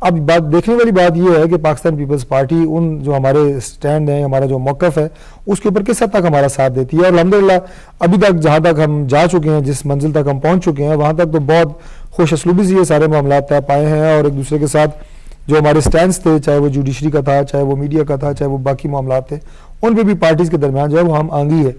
اب بات دیکھنے والی بات یہ ہے کہ پاکستان پیپلز پارٹی ان جو ہمارے سٹینڈ ہیں, ہمارا جو موقف ہے, اس کے اوپر کس حد تک ہمارا ساتھ دیتی ہے. اور الحمدللہ ابھی تک جہاں تک ہم جا چکے ہیں, جس منزل تک ہم پہنچ چکے ہیں, وہاں تک تو بہت خوش اسلوبی سے یہ سارے معاملات طے پائے ہیں, اور ایک دوسرے کے ساتھ جو ہمارے سٹینڈز تھے, چاہے وہ جوڈیشری کا تھا, چاہے وہ میڈیا کا تھا, چاہے وہ باقی معاملات تھے, ان پہ بھی پارٹیز کے درمیان جو ہے وہ ہم آنگی ہے.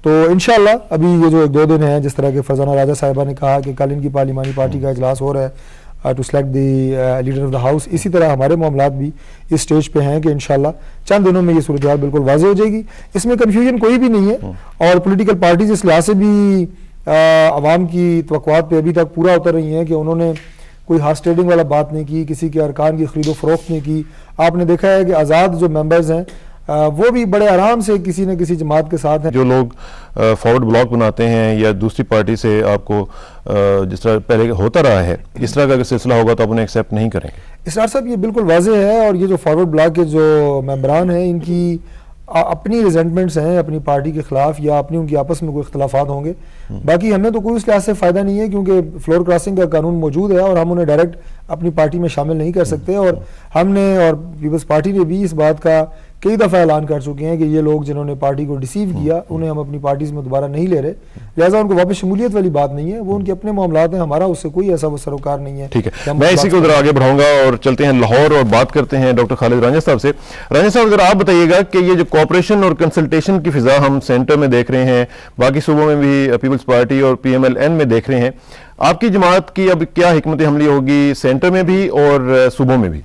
تو انشاءاللہ ابھی یہ جو 2 دن ہیں, جس طرح کہ فرزانہ راجہ صاحبہ نے کہا کہ کل ان کی پارلیمانی پارٹی کا اجلاس ہو رہا ہے to select the leader of the house, اسی طرح ہمارے معاملات بھی اس سٹیج پہ ہیں کہ انشاءاللہ چند دنوں میں یہ صورتحال بالکل واضح ہو جائے گی. اس میں کنفیوژن کوئی بھی نہیں ہے, اور پولیٹیکل پارٹیز اس لحاظ سے بھی عوام کی توقعات پہ ابھی تک پورا اتر رہی ہیں کہ انہوں نے کوئی ہارس ٹریڈنگ والا بات نہیں کی, کسی کے ارکان کی خرید و فروخت نہیں کی. آپ نے دیکھا ہے کہ آزاد جو ممبرز ہیں وہ بھی بڑے آرام سے کسی نہ کسی جماعت کے ساتھ ہیں. جو لوگ فارورڈ بلاک بناتے ہیں یا دوسری پارٹی سے آپ کو جس طرح پہلے ہوتا رہا ہے, اس طرح کا اگر سلسلہ ہوگا تو آپ انہیں ایکسیپٹ نہیں کریں گے. اسرار صاحب یہ بالکل واضح ہے, اور یہ جو فارورڈ بلاک کے جو ممبران ہیں ان کی اپنی ریزنٹمنٹس ہیں اپنی پارٹی کے خلاف, یا اپنی ان کی آپس میں کوئی اختلافات ہوں گے. باقی ہمیں تو کوئی اس لحاظ سے فائدہ نہیں ہے, کیونکہ فلور کراسنگ کا قانون موجود ہے اور ہم انہیں ڈائریکٹ اپنی پارٹی میں شامل نہیں کر سکتے. اور ہم نے اور پیپلز پارٹی نے بھی اس بات کا کئی دفعہ اعلان کر چکے ہیں کہ یہ لوگ جنہوں نے پارٹی کو ڈیسیو کیا انہیں ہم اپنی پارٹیز میں دوبارہ نہیں لے رہے, لہٰذا ان کو واپس شمولیت والی بات نہیں ہے, وہ ان کے اپنے معاملات ہیں, ہمارا اس سے کوئی ایسا وہ سروکار نہیں ہے. ٹھیک ہے, میں اسی کو ذرا آگے بڑھاؤں گا اور چلتے ہیں لاہور اور بات کرتے ہیں ڈاکٹر خالد رانجھا صاحب سے. رانجھا صاحب ذرا آپ بتائیے گا کہ یہ جو کوآپریشن اور کنسلٹیشن کی فضا ہم سینٹر میں دیکھ رہے ہیں, باقی صوبوں میں بھی پیپلز پارٹی اور PMLN میں دیکھ رہے ہیں, آپ کی جماعت کی اب کیا حکمت عملی ہوگی سینٹر میں بھی اور صوبوں میں بھی؟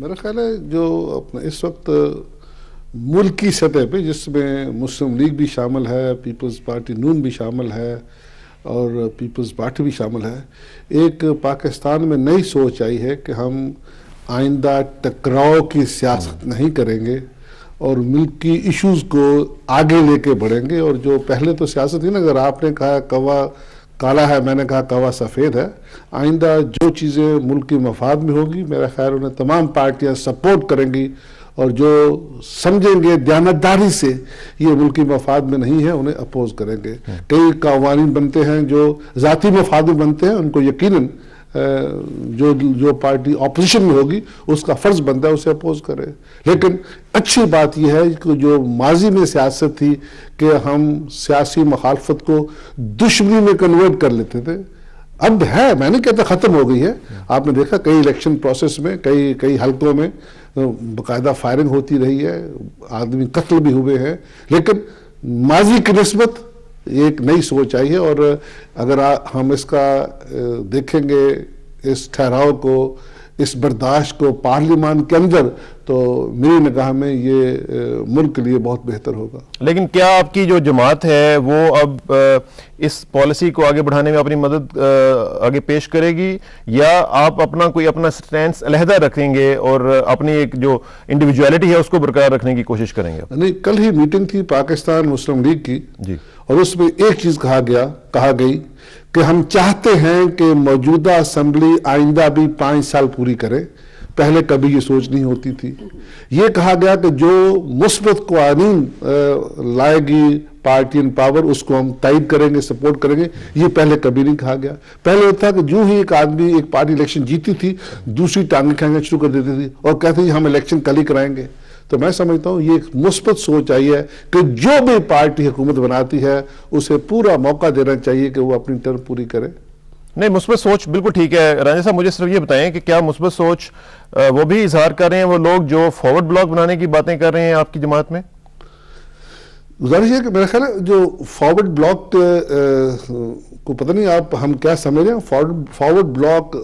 میرا خیال ہے جو اپنا اس وقت ملکی سطح پہ, جس میں مسلم لیگ بھی شامل ہے, پیپلز پارٹی نون بھی شامل ہے اور پیپلز پارٹی بھی شامل ہے, ایک پاکستان میں نئی سوچ آئی ہے کہ ہم آئندہ ٹکراؤ کی سیاست نہیں کریں گے اور ملک کی ایشوز کو آگے لے کے بڑھیں گے. اور جو پہلے تو سیاست تھی نا, اگر آپ نے کہا کوا کالا ہے, میں نے کہا کوا سفید ہے, آئندہ جو چیزیں ملک کی مفاد میں ہوگی میرا خیال انہیں تمام پارٹیاں سپورٹ کریں گی, اور جو سمجھیں گے دیانتداری سے یہ ملکی مفاد میں نہیں ہے انہیں اپوز کریں گے. کئی قوانین بنتے ہیں جو ذاتی مفاد میں بنتے ہیں, ان کو یقیناً جو پارٹی اپوزیشن میں ہوگی اس کا فرض بنتا ہے اسے اپوز کرے. لیکن اچھی بات یہ ہے کہ جو ماضی میں سیاست تھی کہ ہم سیاسی مخالفت کو دشمنی میں کنورٹ کر لیتے تھے, اب ہے, میں نہیں کہتا ختم ہو گئی ہے. آپ نے دیکھا کئی الیکشن پروسیس میں کئی حلقوں میں باقاعدہ فائرنگ ہوتی رہی ہے, آدمی قتل بھی ہوئے ہیں, لیکن ماضی کی نسبت ایک نئی سوچ آئی ہے. اور اگر ہم اس کا دیکھیں گے اس ٹھہراؤ کو, اس برداشت کو پارلیمان کے اندر, تو میری نگاہ میں یہ ملک کے لیے بہت بہتر ہوگا. لیکن کیا آپ کی جو جماعت ہے وہ اب اس پالیسی کو آگے بڑھانے میں اپنی مدد آگے پیش کرے گی, یا آپ اپنا سٹینس علیحدہ رکھیں گے اور اپنی ایک جو انڈیویجویلٹی ہے اس کو برقرار رکھنے کی کوشش کریں گے؟ نہیں, کل ہی میٹنگ تھی پاکستان مسلم لیگ کی, اور اس میں ایک چیز کہا گئی کہ ہم چاہتے ہیں کہ موجودہ اسمبلی آئندہ بھی 5 سال پوری کرے. پہلے کبھی یہ سوچ نہیں ہوتی تھی. یہ کہا گیا کہ جو مثبت قوانین لائے گی پارٹی ان پاور اس کو ہم تائید کریں گے, سپورٹ کریں گے. یہ پہلے کبھی نہیں کہا گیا. پہلے یہ تھا کہ جو ہی ایک پارٹی الیکشن جیتی تھی دوسری ٹانگیں کھینچنا شروع کر دیتی تھی اور کہتے تھے ہم الیکشن کل ہی کرائیں گے. تو میں سمجھتا ہوں یہ ایک مثبت سوچ آئی ہے کہ جو بھی پارٹی حکومت بناتی ہے اسے پورا موقع دینا چاہیے کہ وہ اپنی ٹرم پوری کرے. نہیں, مثبت سوچ بالکل ٹھیک ہے. رانجھا صاحب مجھے صرف یہ بتائیں کہ کیا مثبت سوچ وہ بھی اظہار کر رہے ہیں وہ لوگ جو فارورڈ بلاک بنانے کی باتیں کر رہے ہیں آپ کی جماعت میں؟ گزارش ہے کہ میرا خیال ہے جو فارورڈ بلاک کو پتہ نہیں آپ ہم کیا سمجھ رہے ہیں. فارورڈ بلاک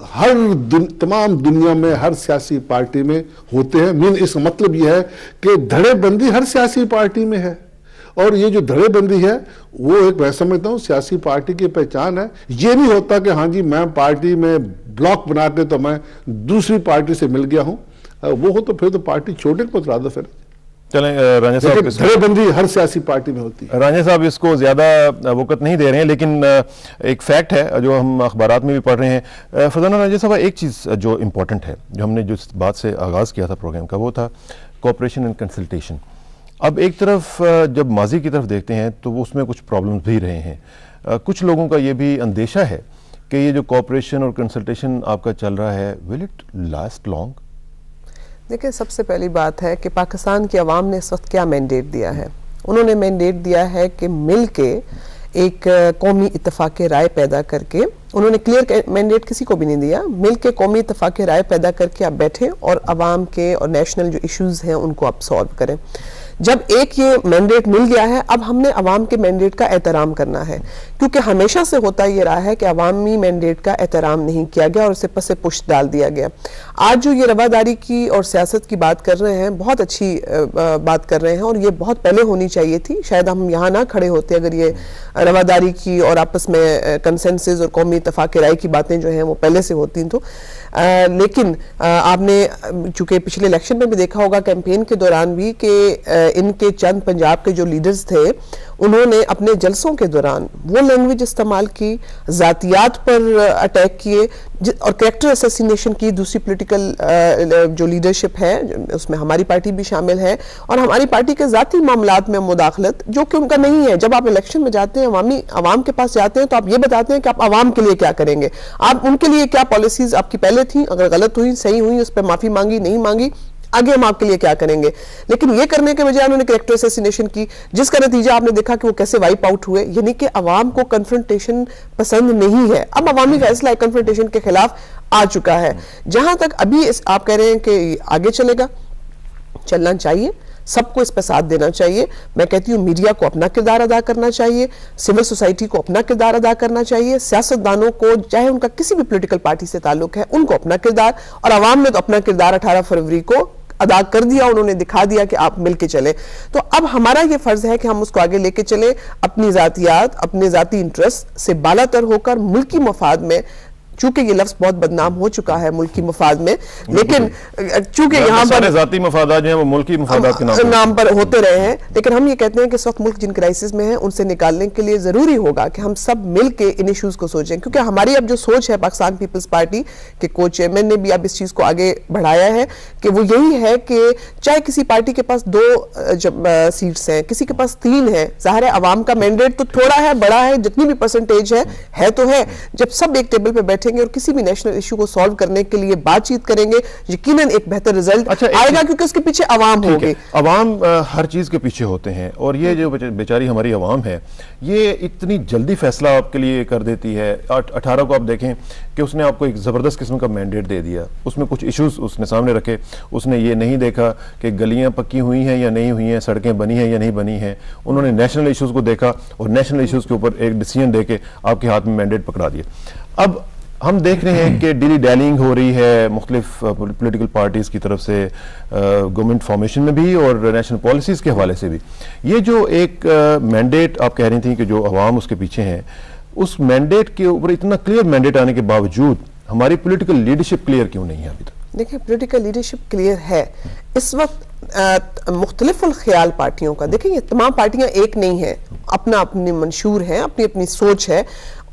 تمام دنیا میں ہر سیاسی پارٹی میں ہوتے ہیں. اس کا مطلب یہ ہے کہ دھڑے بندی ہر سیاسی پارٹی میں ہے, اور یہ جو دھڑے بندی ہے وہ ایک میں سمجھتا ہوں سیاسی پارٹی کی پہچان ہے. یہ نہیں ہوتا کہ ہاں جی میں پارٹی میں بلاک بنا کے تو میں دوسری پارٹی سے مل گیا ہوں, وہ ہو تو پھر تو پارٹی چھوٹے کو مترادف ہے. چلیں رانجھا صاحب, دھڑے بندی ہر سیاسی پارٹی میں ہوتی ہے. رانجھا صاحب اس کو زیادہ وقت نہیں دے رہے ہیں, لیکن ایک فیکٹ ہے جو ہم اخبارات میں بھی پڑھ رہے ہیں. فرزانہ رانجھا صاحب, ایک چیز جو امپورٹنٹ ہے جو ہم نے جس بات سے آغاز کیا تھا پروگرام کا وہ تھا کوآپریشن اینڈ کنسلٹیشن. اب ایک طرف جب ماضی کی طرف دیکھتے ہیں تو وہ اس میں کچھ پرابلمز بھی رہے ہیں. کچھ لوگوں کا یہ بھی اندیشہ ہے کہ یہ جو کوآپریشن اور کنسلٹیشن آپ کا چل رہا ہے ول اٹ لاسٹ لانگ؟ دیکھیں سب سے پہلی بات ہے کہ پاکستان کی عوام نے اس وقت کیا مینڈیٹ دیا ہے. انہوں نے مینڈیٹ دیا ہے کہ مل کے ایک قومی اتفاق رائے پیدا کر کے, انہوں نے کلیئر مینڈیٹ کسی کو بھی نہیں دیا, مل کے قومی اتفاق رائے پیدا کر کے آپ بیٹھیں اور عوام کے اور نیشنل جو ایشوز ہیں ان کو آپ سالو کریں. جب ایک یہ مینڈیٹ مل گیا ہے, اب ہم نے عوام کے مینڈیٹ کا احترام کرنا ہے, کیونکہ ہمیشہ سے ہوتا یہ رہا ہے کہ عوامی مینڈیٹ کا احترام نہیں کیا گیا اور اسے پس پش ڈال دیا گیا. آج جو یہ رواداری کی اور سیاست کی بات کر رہے ہیں, بہت اچھی بات کر رہے ہیں, اور یہ بہت پہلے ہونی چاہیے تھی. شاید ہم یہاں نہ کھڑے ہوتے اگر یہ رواداری کی اور آپس میں کنسنسس اور قومی اتفاق رائے کی باتیں جو ہیں وہ پہلے سے ہوتی ہیں. تو لیکن آپ نے چونکہ پچھلے الیکشن میں بھی دیکھا ہوگا, کیمپین کے دوران بھی, کہ ان کے چند پنجاب کے جو لیڈرز تھے انہوں نے اپنے جلسوں کے دوران وہ لینگویج استعمال کی, ذاتیات پر اٹیک کیے اور کریکٹر اسیسینیشن کی. دوسری پولیٹیکل جو لیڈرشپ ہے اس میں ہماری پارٹی بھی شامل ہے, اور ہماری پارٹی کے ذاتی معاملات میں مداخلت جو کہ ان کا نہیں ہے. جب آپ الیکشن میں جاتے ہیں, عوام کے پاس جاتے ہیں, تو آپ یہ بتاتے ہیں کہ آپ عوام کے لیے کیا کریں گے, آپ ان کے لیے کیا پالیسیز آپ کی پہلے تھیں, اگر غلط ہوئی صحیح ہوئی اس پہ معافی مانگی نہیں مانگی, آگے ہم آپ کے لیے کیا کریں گے. لیکن یہ کرنے کے بجائے انہوں نے کریکٹر اسیسینیشن کی, جس کا نتیجہ آپ نے دیکھا کہ وہ کیسے وائپ آؤٹ ہوئے. یعنی کہ عوام کو کنفرنٹیشن پسند نہیں ہے. اب عوامی فیصلہ کنفرنٹیشن کے خلاف آ چکا ہے. جہاں تک ابھی آپ کہہ رہے ہیں کہ آگے چلے گا, چلنا چاہیے, سب کو اس پہ ساتھ دینا چاہیے. میں کہتی ہوں میڈیا کو اپنا کردار ادا کرنا چاہیے, سول سوسائٹی کو اپنا کردار ادا کرنا چاہیے, سیاستدانوں کو چاہے ان کا کسی بھی پولیٹیکل پارٹی سے تعلق ہے ان کو اپنا کردار, اور عوام نے تو اپنا کردار 18 فروری کو ادا کر دیا, انہوں نے دکھا دیا کہ آپ مل کے چلیں. تو اب ہمارا یہ فرض ہے کہ ہم اس کو آگے لے کے چلیں, اپنی ذاتیات, اپنے ذاتی انٹرسٹ سے بالا تر ہو کر ملکی مفاد میں, چونکہ یہ لفظ بہت بدنام ہو چکا ہے ملکی مفاد میں, لیکن چونکہ یہاں پر ذاتی مفادات جو ہیں وہ ملکی مفادات کے نام پر ہوتے رہے ہیں, لیکن ہم یہ کہتے ہیں کہ اس وقت ملک جن کرائسس میں ہیں ان سے نکالنے کے لیے ضروری ہوگا کہ ہم سب مل کے ان ایشوز کو سوچیں. کیونکہ ہماری اب جو سوچ ہے پاکستان پیپلز پارٹی کے کو چیئرمین نے بھی اب اس چیز کو آگے بڑھایا ہے کہ وہ یہی ہے کہ چاہے کسی پارٹی کے پاس 2 سیٹس ہیں, کسی کے پاس 3 ہیں, ظاہر ہے عوام کا مینڈیٹ تو تھوڑا ہے بڑا ہے, جتنی بھی پرسنٹیج ہے تو ہے. جب سب ایک ٹیبل پہ بیٹھیں گے اور کسی بھی نیشنل ایشو کو سالو کرنے کے لیے بات چیت کریں گے, یقیناً ایک بہتر رزلٹ آئے گا, کیونکہ اس کے پیچھے عوام ہوگی. عوام ہر چیز کے پیچھے ہوتے ہیں, اور یہ جو بیچاری ہماری عوام ہے یہ اتنی جلدی فیصلہ آپ کے لیے کر دیتی ہے. 18 کو آپ دیکھیں کہ اس نے آپ کو ایک زبردست قسم کا مینڈیٹ دے دیا, اس میں کچھ ایشوز اس نے سامنے رکھے, اس نے یہ نہیں دیکھا کہ گلیاں پکی ہوئی ہیں یا نہیں ہوئی ہیں, سڑکیں بنی ہیں یا نہیں بنی ہیں. انہوں نے نیشنل ایشوز کو دیکھا اور نیشنل ایشوز کے اوپر ایک ڈیسیژن دے کے آپ کے ہاتھ میں مینڈیٹ پکڑا دیا. اب ہم دیکھ رہے ہیں کہ ڈیلی ڈیلنگ ہو رہی ہے مختلف پولیٹیکل پارٹیز کی طرف سے, گورنمنٹ فارمیشن میں بھی اور نیشنل پالیسیز کے حوالے سے بھی. یہ جو ایک مینڈیٹ آپ کہہ رہی تھیں کہ جو عوام اس کے پیچھے ہیں, اس مینڈیٹ کے اوپر اتنا کلیئر مینڈیٹ آنے کے باوجود ہماری پولیٹیکل لیڈرشپ کلیئر کیوں نہیں ہے ابھی تک؟ دیکھیں پولیٹیکل لیڈرشپ کلیئر ہے اس وقت. مختلف الخیال پارٹیوں کا, دیکھیں یہ تمام پارٹیاں ایک نہیں ہیں, اپنا اپنی منشور ہے, اپنی اپنی سوچ ہے,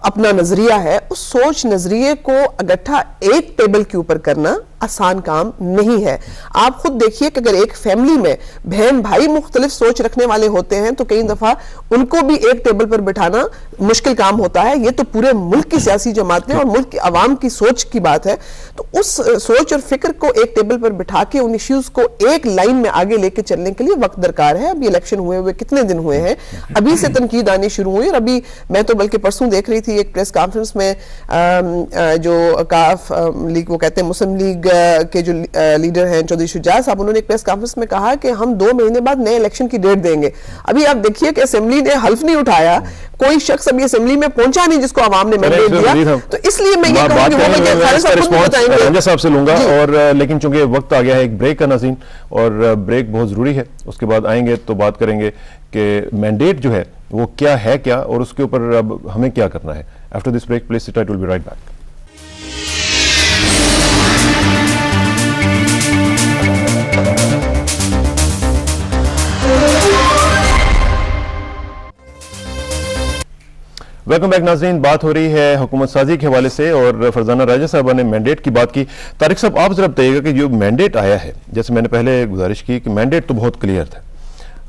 اپنا نظریہ ہے. اس سوچ نظریے کو اکٹھا ایک ٹیبل کے اوپر کرنا آسان کام نہیں ہے. آپ خود دیکھیے کہ اگر ایک فیملی میں بہن بھائی مختلف سوچ رکھنے والے ہوتے ہیں تو کئی دفعہ ان کو بھی ایک ٹیبل پر بٹھانا مشکل کام ہوتا ہے. یہ تو پورے ملک کی سیاسی جماعتیں اور ملک کی عوام کی سوچ کی بات ہے. تو اس سوچ اور فکر کو ایک ٹیبل پر بٹھا کے ان ایشوز کو ایک لائن میں آگے لے کے چلنے کے لیے وقت درکار ہے. ابھی الیکشن ہوئے کتنے دن ہوئے ہیں, ابھی سے تنقید آنی شروع ہوئی, اور ابھی میں تو بلکہ پرسوں دیکھ رہی تھی ایک پریس کانفرنس میں جو کاف لیگ, وہ کہتے ہیں مسلم لیگ کے جو لیڈر ہیں چودھری شجاع صاحب, انہوں نے ایک پریس کانفرنس میں کہا کہ ہم 2 مہینے بعد نئے الیکشن کی ڈیٹ دیں گے. ابھی آپ دیکھیے کہ اسمبلی نے حلف نہیں اٹھایا, کوئی شخص ابھی اسمبلی میں پہنچا نہیں جس کو عوام نے مینڈیٹ دیا. تو اس لیے میں یہ کہوں گی وہ خالد صاحب خود بتائیں گے, رنجا صاحب سے لوں گا. اور لیکن چونکہ وقت آ گیا ہے ایک بریک کا ناظرین, اور بریک بہت ضروری ہے, اس کے بعد آئیں گے تو بات کریں گے کہ مینڈیٹ جو ہے وہ کیا ہے کیا, اور اس کے اوپر اب ہمیں کیا کرنا ہے. After this break, please sit tight, we'll be right back. Welcome back ناظرین. بات ہو رہی ہے حکومت سازی کے حوالے سے, اور فرزانہ راجہ صاحبہ نے مینڈیٹ کی بات کی. طارق صاحب آپ ذرا بتائیے گا کہ جو مینڈیٹ آیا ہے, جیسے میں نے پہلے گزارش کی کہ مینڈیٹ تو بہت کلیئر تھا,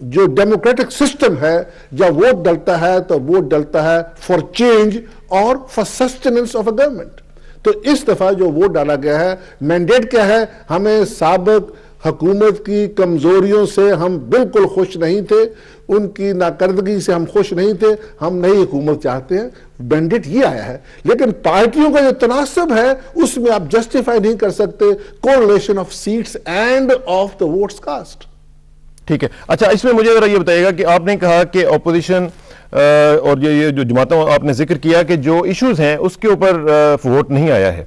جو ڈیموکریٹک سسٹم ہے جب ووٹ ڈلتا ہے تو ووٹ ڈلتا ہے فار چینج اور for sustenance of a government. تو اس دفعہ جو ووٹ ڈالا گیا ہے مینڈیٹ کیا ہے؟ ہمیں سابق حکومت کی کمزوریوں سے ہم بالکل خوش نہیں تھے, ان کی ناکردگی سے ہم خوش نہیں تھے, ہم نئی حکومت چاہتے ہیں. مینڈیٹ یہ آیا ہے, لیکن پارٹیوں کا جو تناسب ہے اس میں آپ جسٹیفائی نہیں کر سکتے correlation of sets and of the votes cost. ٹھیک ہے. اچھا, اس میں مجھے ذرا یہ بتائیے گا کہ آپ نے کہا کہ اپوزیشن اور یہ جو جماعتوں آپ نے ذکر کیا کہ جو ایشوز ہیں اس کے اوپر ووٹ نہیں آیا ہے.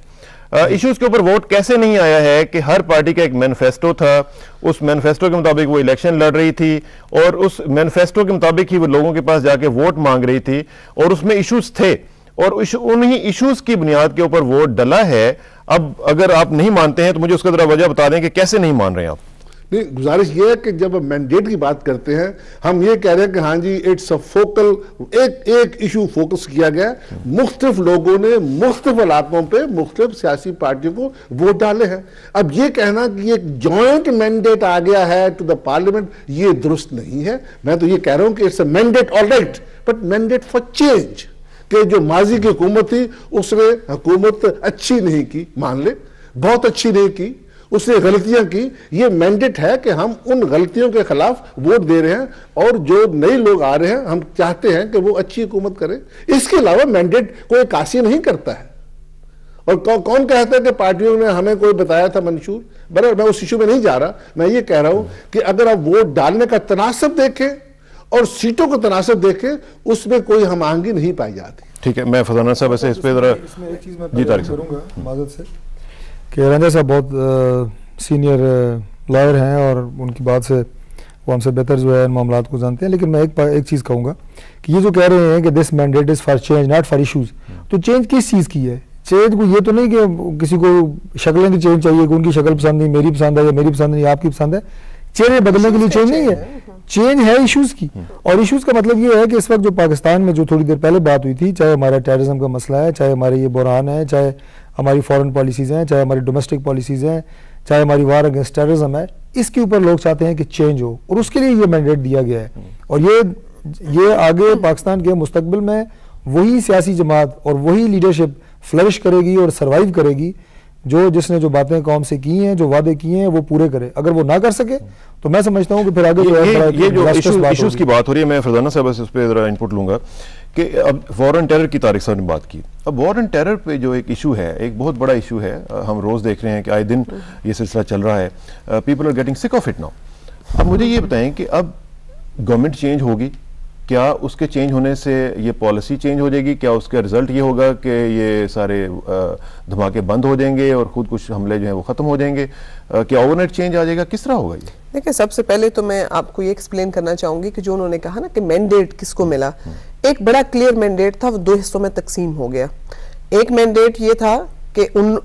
ایشوز کے اوپر ووٹ کیسے نہیں آیا ہے کہ ہر پارٹی کا ایک مینیفیسٹو تھا, اس مینیفیسٹو کے مطابق وہ الیکشن لڑ رہی تھی اور اس مینیفیسٹو کے مطابق ہی وہ لوگوں کے پاس جا کے ووٹ مانگ رہی تھی اور اس میں ایشوز تھے اور انہی ایشوز کی بنیاد کے اوپر ووٹ ڈلا ہے. اب اگر آپ نہیں مانتے ہیں تو مجھے اس کا ذرا وجہ بتا دیں کہ کیسے نہیں مان رہے ہیں آپ. نہیں, گزارش یہ ہے کہ جب مینڈیٹ کی بات کرتے ہیں ہم یہ کہہ رہے ہیں کہ ہاں جی اٹس اے فوکل, ایک ایشو فوکس کیا گیا, مختلف لوگوں نے مختلف علاقوں پہ مختلف سیاسی پارٹیوں کو ووٹ ڈالے ہیں. اب یہ کہنا کہ یہ جوائنٹ مینڈیٹ آ گیا ہے ٹو دا پارلیمنٹ, یہ درست نہیں ہے. میں تو یہ کہہ رہا ہوں کہ it's a mandate all right, but mandate for change. کہ جو ماضی کی حکومت تھی اس نے حکومت اچھی نہیں کی, مان لے بہت اچھی نہیں کی, اس نے غلطیاں کی. یہ مینڈیٹ ہے کہ ہم ان غلطیوں کے خلاف ووٹ دے رہے ہیں اور جو نئے لوگ آ رہے ہیں ہم چاہتے ہیں کہ وہ اچھی حکومت کرے. اس کے علاوہ مینڈیٹ کوئی عکاسی نہیں کرتا ہے. اور کون کہتا ہے کہ پارٹیوں نے ہمیں کوئی بتایا تھا منشور؟ برابر, میں اس ایشو میں نہیں جا رہا. میں یہ کہہ رہا ہوں کہ اگر آپ ووٹ ڈالنے کا تناسب دیکھیں اور سیٹوں کا تناسب دیکھیں اس میں کوئی ہم آہنگی نہیں پائی جاتی. ٹھیک ہے, میں فضانہ صاحب ایسے اس پہ ذرا جی طارق کروں گا معذرت سے کہ رنجا صاحب بہت سینئر لائر ہیں اور ان کی بات سے وہ ہم سے بہتر جو ہے ان معاملات کو جانتے ہیں. لیکن میں ایک چیز کہوں گا کہ یہ جو کہہ رہے ہیں کہ this mandate is for change not for issues, تو چینج کس چیز کی ہے؟ چینج کو یہ تو نہیں کہ کسی کو شکلیں کی چینج چاہیے کہ ان کی شکل پسند نہیں, میری پسند ہے, یا میری پسند نہیں, آپ کی پسند ہے. چہرے بدلنے کے لیے چینج نہیں ہے, چینج ہے ایشوز کی. اور ایشوز کا مطلب یہ ہے کہ اس وقت جو پاکستان میں جو تھوڑی دیر پہلے بات ہوئی تھی, چاہے ہمارا ٹیررزم کا مسئلہ ہے, چاہے ہمارے یہ بحران ہے, چاہے ہماری فورن پالیسیز ہیں, چاہے ہماری ڈومیسٹک پالیسیز ہیں, چاہے ہماری وار اگینسٹ ٹیررزم ہے, اس کے اوپر لوگ چاہتے ہیں کہ چینج ہو اور اس کے لیے یہ مینڈیٹ دیا گیا ہے. اور یہ آگے پاکستان کے مستقبل میں وہی سیاسی جماعت اور وہی لیڈرشپ فلرش کرے گی اور سروائیو کرے گی جس نے جو باتیں قوم سے کی ہیں, جو وعدے کیے ہیں وہ پورے کرے. اگر وہ نہ کر سکے تو میں سمجھتا ہوں کہ پھر آگے یہ جو ایشوز کی بات ہو رہی ہے, میں فرزانہ صاحب سے اس پہ ذرا انپٹ لوں گا کہ اب وار آن ٹیرر کی طارق صاحب نے بات کی. اب وار آن ٹیرر پہ جو ایک ایشو ہے, ایک بہت بڑا ایشو ہے, ہم روز دیکھ رہے ہیں کہ آئے دن یہ سلسلہ چل رہا ہے. پیپل آر گیٹنگ سک آف اٹ ناؤ. اب مجھے یہ بتائیں کہ اب گورنمنٹ چینج ہوگی, کیا اس کے چینج ہونے سے یہ پالیسی چینج ہو جائے گی؟ کیا اس کا رزلٹ یہ ہوگا کہ یہ سارے دھماکے بند ہو جائیں گے اور خود کچھ حملے جو ہیں وہ ختم ہو جائیں گے؟ کیا اوور نائٹ چینج آ جائے گا؟ کس طرح ہوگا یہ؟ دیکھیں, سب سے پہلے تو میں آپ کو یہ ایکسپلین کرنا چاہوں گی کہ جو انہوں نے کہا نا کہ مینڈیٹ کس کو ملا, ایک بڑا کلیئر مینڈیٹ تھا, وہ دو حصوں میں تقسیم ہو گیا. ایک مینڈیٹ یہ تھا کہ ان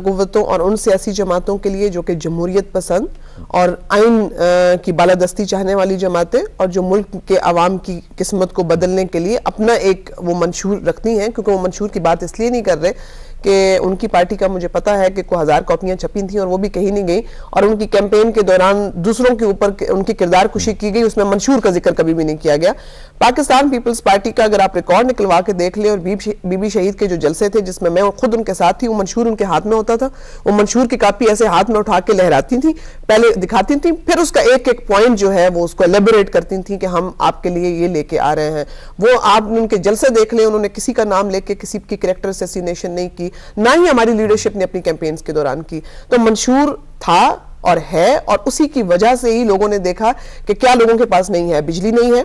قوتوں اور ان سیاسی جماعتوں کے لیے جو کہ جمہوریت پسند اور آئین کی بالادستی چاہنے والی جماعتیں اور جو ملک کے عوام کی قسمت کو بدلنے کے لیے اپنا ایک وہ منشور رکھتی ہیں, کیونکہ وہ منشور کی بات اس لیے نہیں کر رہے کہ ان کی پارٹی کا مجھے پتا ہے کہ 1000 کاپیاں چھپی تھیں اور وہ بھی کہیں نہیں گئی, اور ان کی کیمپین کے دوران دوسروں کے اوپر ان کی کردار کشی کی گئی, اس میں منشور کا ذکر کبھی بھی نہیں کیا گیا. پاکستان پیپلز پارٹی کا اگر آپ ریکارڈ نکلوا کے دیکھ لیں اور بی بی شہید کے جو جلسے تھے جس میں خود ان کے ساتھ تھی, وہ منشور ان کے ہاتھ میں ہوتا تھا, وہ منشور کی کاپی ایسے ہاتھ میں اٹھا کے لہراتی تھیں, پہلے دکھاتی تھیں, پھر اس کا ایک ایک پوائنٹ جو ہے وہ اس کو ایلیبوریٹ کرتی تھیں کہ ہم آپ کے لیے یہ لے کے آ رہے ہیں. وہ آپ ان کے جلسے دیکھ لیں, انہوں نے کسی کا نام لے کے کسی کی کریکٹر اسیسینیشن نہیں کی, نہ ہی ہماری لیڈرشپ نے اپنی کیمپینز کے دوران کی. تو منشور تھا اور ہے, اور اسی کی وجہ سے ہی لوگوں نے دیکھا کہ کیا لوگوں کے پاس نہیں ہے, بجلی نہیں ہے,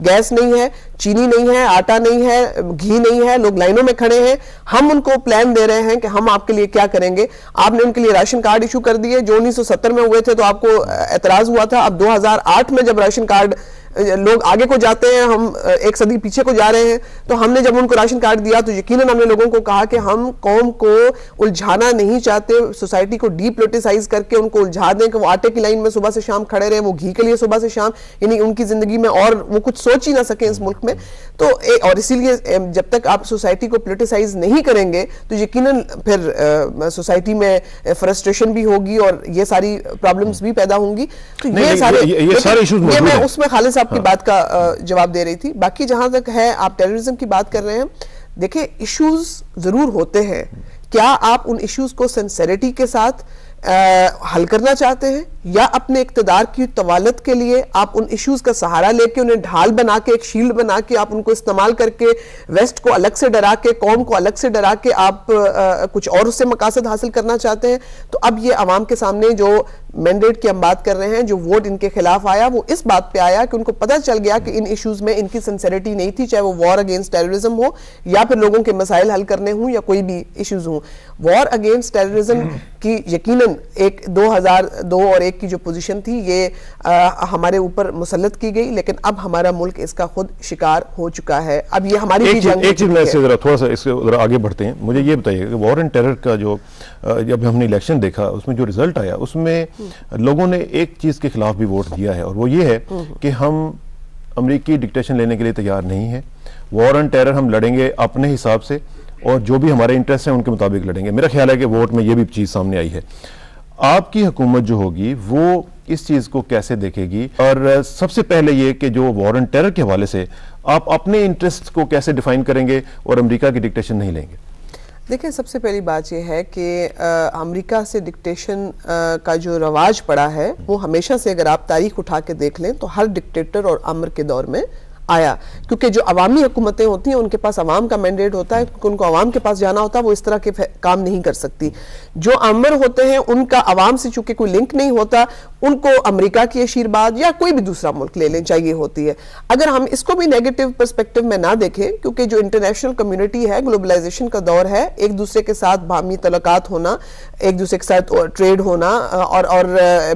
گیس نہیں ہے, چینی نہیں ہے, آٹا نہیں ہے, گھی نہیں ہے, لوگ لائنوں میں کھڑے ہیں. ہم ان کو پلان دے رہے ہیں کہ ہم آپ کے لیے کیا کریں گے. آپ نے ان کے لیے راشن کارڈ ایشو کر دیے جو 1970 میں ہوئے تھے تو آپ کو اعتراض ہوا تھا. اب 2008 میں جب راشن کارڈ لوگ آگے کو جاتے ہیں, ہم ایک صدی پیچھے کو جا رہے ہیں. تو ہم نے جب ان کو راشن کارڈ دیا تو یقیناً ہم نے لوگوں کو کہا کہ ہم قوم کو الجھانا نہیں چاہتے, سوسائٹی کو ڈی پولیٹیسائز کر کے ان کو الجھا دیں کہ وہ آٹے کی لائن میں صبح سے شام کھڑے رہے, وہ گھی کے لیے صبح سے شام, یعنی ان کی زندگی میں اور وہ کچھ سوچ ہی نہ سکیں اس ملک میں. تو اور اسی لیے جب تک آپ سوسائٹی کو پولیٹیسائز نہیں کریں گے تو یقیناً پھر سوسائٹی میں فرسٹریشن بھی ہوگی اور یہ ساری پرابلمز بھی پیدا ہوں گی. تو یہ سارے ایشوز میں اس میں خالد صاحب کی بات کا جواب دے رہی تھی. باقی جہاں تک ہے آپ ٹیررزم کی بات کر رہے ہیں, دیکھیں ایشوز ضرور ہوتے ہیں, کیا آپ ان ایشوز کو سنسیریٹی کے ساتھ حل کرنا چاہتے ہیں یا اپنے اقتدار کی طوالت کے لیے آپ ان ایشوز کا سہارا لے کے انہیں ڈھال بنا کے ایک شیلڈ بنا کے آپ ان کو استعمال کر کے ویسٹ کو الگ سے ڈرا کے قوم کو الگ سے ڈرا کے آپ کچھ اور اس سے مقاصد حاصل کرنا چاہتے ہیں؟ تو اب یہ عوام کے سامنے جو مینڈیٹ کی ہم بات کر رہے ہیں, جو ووٹ ان کے خلاف آیا, وہ اس بات پہ آیا کہ ان کو پتہ چل گیا کہ ان ایشوز میں ان کی سنسیریٹی نہیں تھی, چاہے وہ وار اگینسٹ ٹیررزم ہو یا پھر لوگوں کے مسائل حل کرنے ہوں یا کوئی بھی ایشوز ہوں. وار اگینسٹ ٹیررزم کی یقیناً ایک 2002 اور 1 کی جو پوزیشن تھی یہ ہمارے اوپر مسلط کی گئی, لیکن اب ہمارا ملک اس کا خود شکار ہو چکا ہے. اب یہ ہماری ایک چیز میں تھوڑا سا اس سے آگے بڑھتے ہیں. مجھے یہ بتائیے کہ وار اینڈ ٹیرر کا جو جب ہم نے الیکشن دیکھا اس میں جو رزلٹ آیا اس میں لوگوں نے ایک چیز کے خلاف بھی ووٹ دیا ہے اور وہ یہ ہے کہ ہم امریکی ڈکٹیشن لینے کے لیے تیار نہیں ہیں. وار اینڈ ٹیرر ہم لڑیں گے اپنے حساب سے اور جو بھی ہمارے انٹرسٹ ہیں ان کے مطابق لڑیں گے. میرا خیال ہے کہ ووٹ میں یہ بھی چیز سامنے آئی ہے. آپ کی حکومت جو ہوگی وہ اس چیز کو کیسے دیکھے گی؟ اور سب سے پہلے یہ کہ جو وار اینڈ ٹیرر کے حوالے سے آپ اپنے انٹرسٹ کو کیسے ڈیفائن کریں گے اور امریکہ کی ڈکٹیشن نہیں لیں گے؟ دیکھیں, سب سے پہلی بات یہ ہے کہ امریکہ سے ڈکٹیشن کا جو رواج پڑا ہے وہ ہمیشہ سے, اگر آپ تاریخ اٹھا کے دیکھ لیں تو ہر ڈکٹیٹر اور امر کے دور میں آیا, کیونکہ جو عوامی حکومتیں ہوتی ہیں ان کے پاس عوام کا مینڈیٹ ہوتا ہے, کیونکہ ان کو عوام کے پاس جانا ہوتا ہے, وہ اس طرح کے کام نہیں کر سکتی. جو امر ہوتے ہیں ان کا عوام سے چونکہ کوئی لنک نہیں ہوتا, ان کو امریکہ کی آشیرواد یا کوئی بھی دوسرا ملک لے لیں چاہیے ہوتی ہے. اگر ہم اس کو بھی نیگیٹو پرسپیکٹو میں نہ دیکھیں, کیونکہ جو انٹرنیشنل کمیونٹی ہے, گلوبلائزیشن کا دور ہے, ایک دوسرے کے ساتھ باہمی تعلقات ہونا, ایک دوسرے کے ساتھ ٹریڈ ہونا اور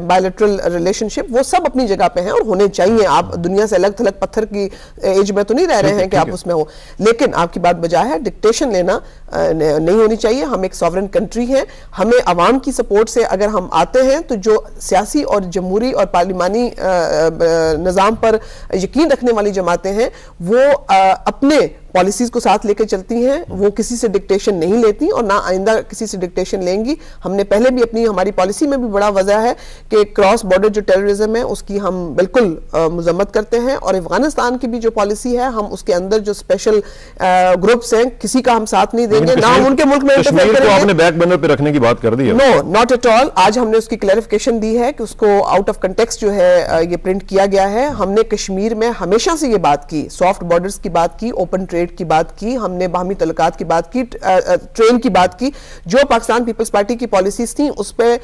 بائیلیٹرل ریلیشن شپ, وہ سب اپنی جگہ پہ ہیں اور ہونے چاہیے. آپ دنیا سے الگ تھلگ پتھر کی ایج میں تو نہیں رہ رہے ہیں کہ آپ اس میں ہو, لیکن آپ کی بات بجا ہے, ڈکٹیشن لینا نہیں ہونی چاہیے. ہم ایک سوورن کنٹری ہیں, ہمیں عوام کی سپورٹ سے اگر ہم آتے ہیں تو جو سیاسی اور جمہوری اور پارلیمانی نظام پر یقین رکھنے والی جماعتیں ہیں وہ اپنے پالیسیز کو ساتھ لے کے چلتی ہیں, وہ کسی سے ڈکٹیشن نہیں لیتی اور نہ آئندہ کسی سے ڈکٹیشن لیں گی. ہم نے پہلے بھی ہماری پالیسی میں بھی بڑا وضع ہے کہ کراس بارڈر جو ٹیررزم ہے اس کی ہم بالکل مذمت کرتے ہیں, اور افغانستان کی بھی جو پالیسی ہے ہم اس کے اندر جو اسپیشل گروپس ہیں کسی کا ہم ساتھ نہیں دیں گے, نہ ہم ان کے ملک میں انٹرفیئر کریں گے. آپ نے بیک برنر پہ رکھنے کی بات کر دی ہے. نو, ناٹ ایٹ آل. آج ہم نے اس کی کلیریفیکیشن دی ہے کہ اس کو آؤٹ آف کنٹیکسٹ جو ہے یہ پرنٹ کیا گیا ہے. ہم نے کشمیر میں ہمیشہ سے یہ بات کی, سافٹ بارڈرز کی بات کی, اوپن ٹریڈ کی بات کی, ہم نے باہمی تعلقات کی بات کی, ٹرین کی بات کی. جو پاکستان پیپلز پارٹی کی پالیسیز تھیں اس پہ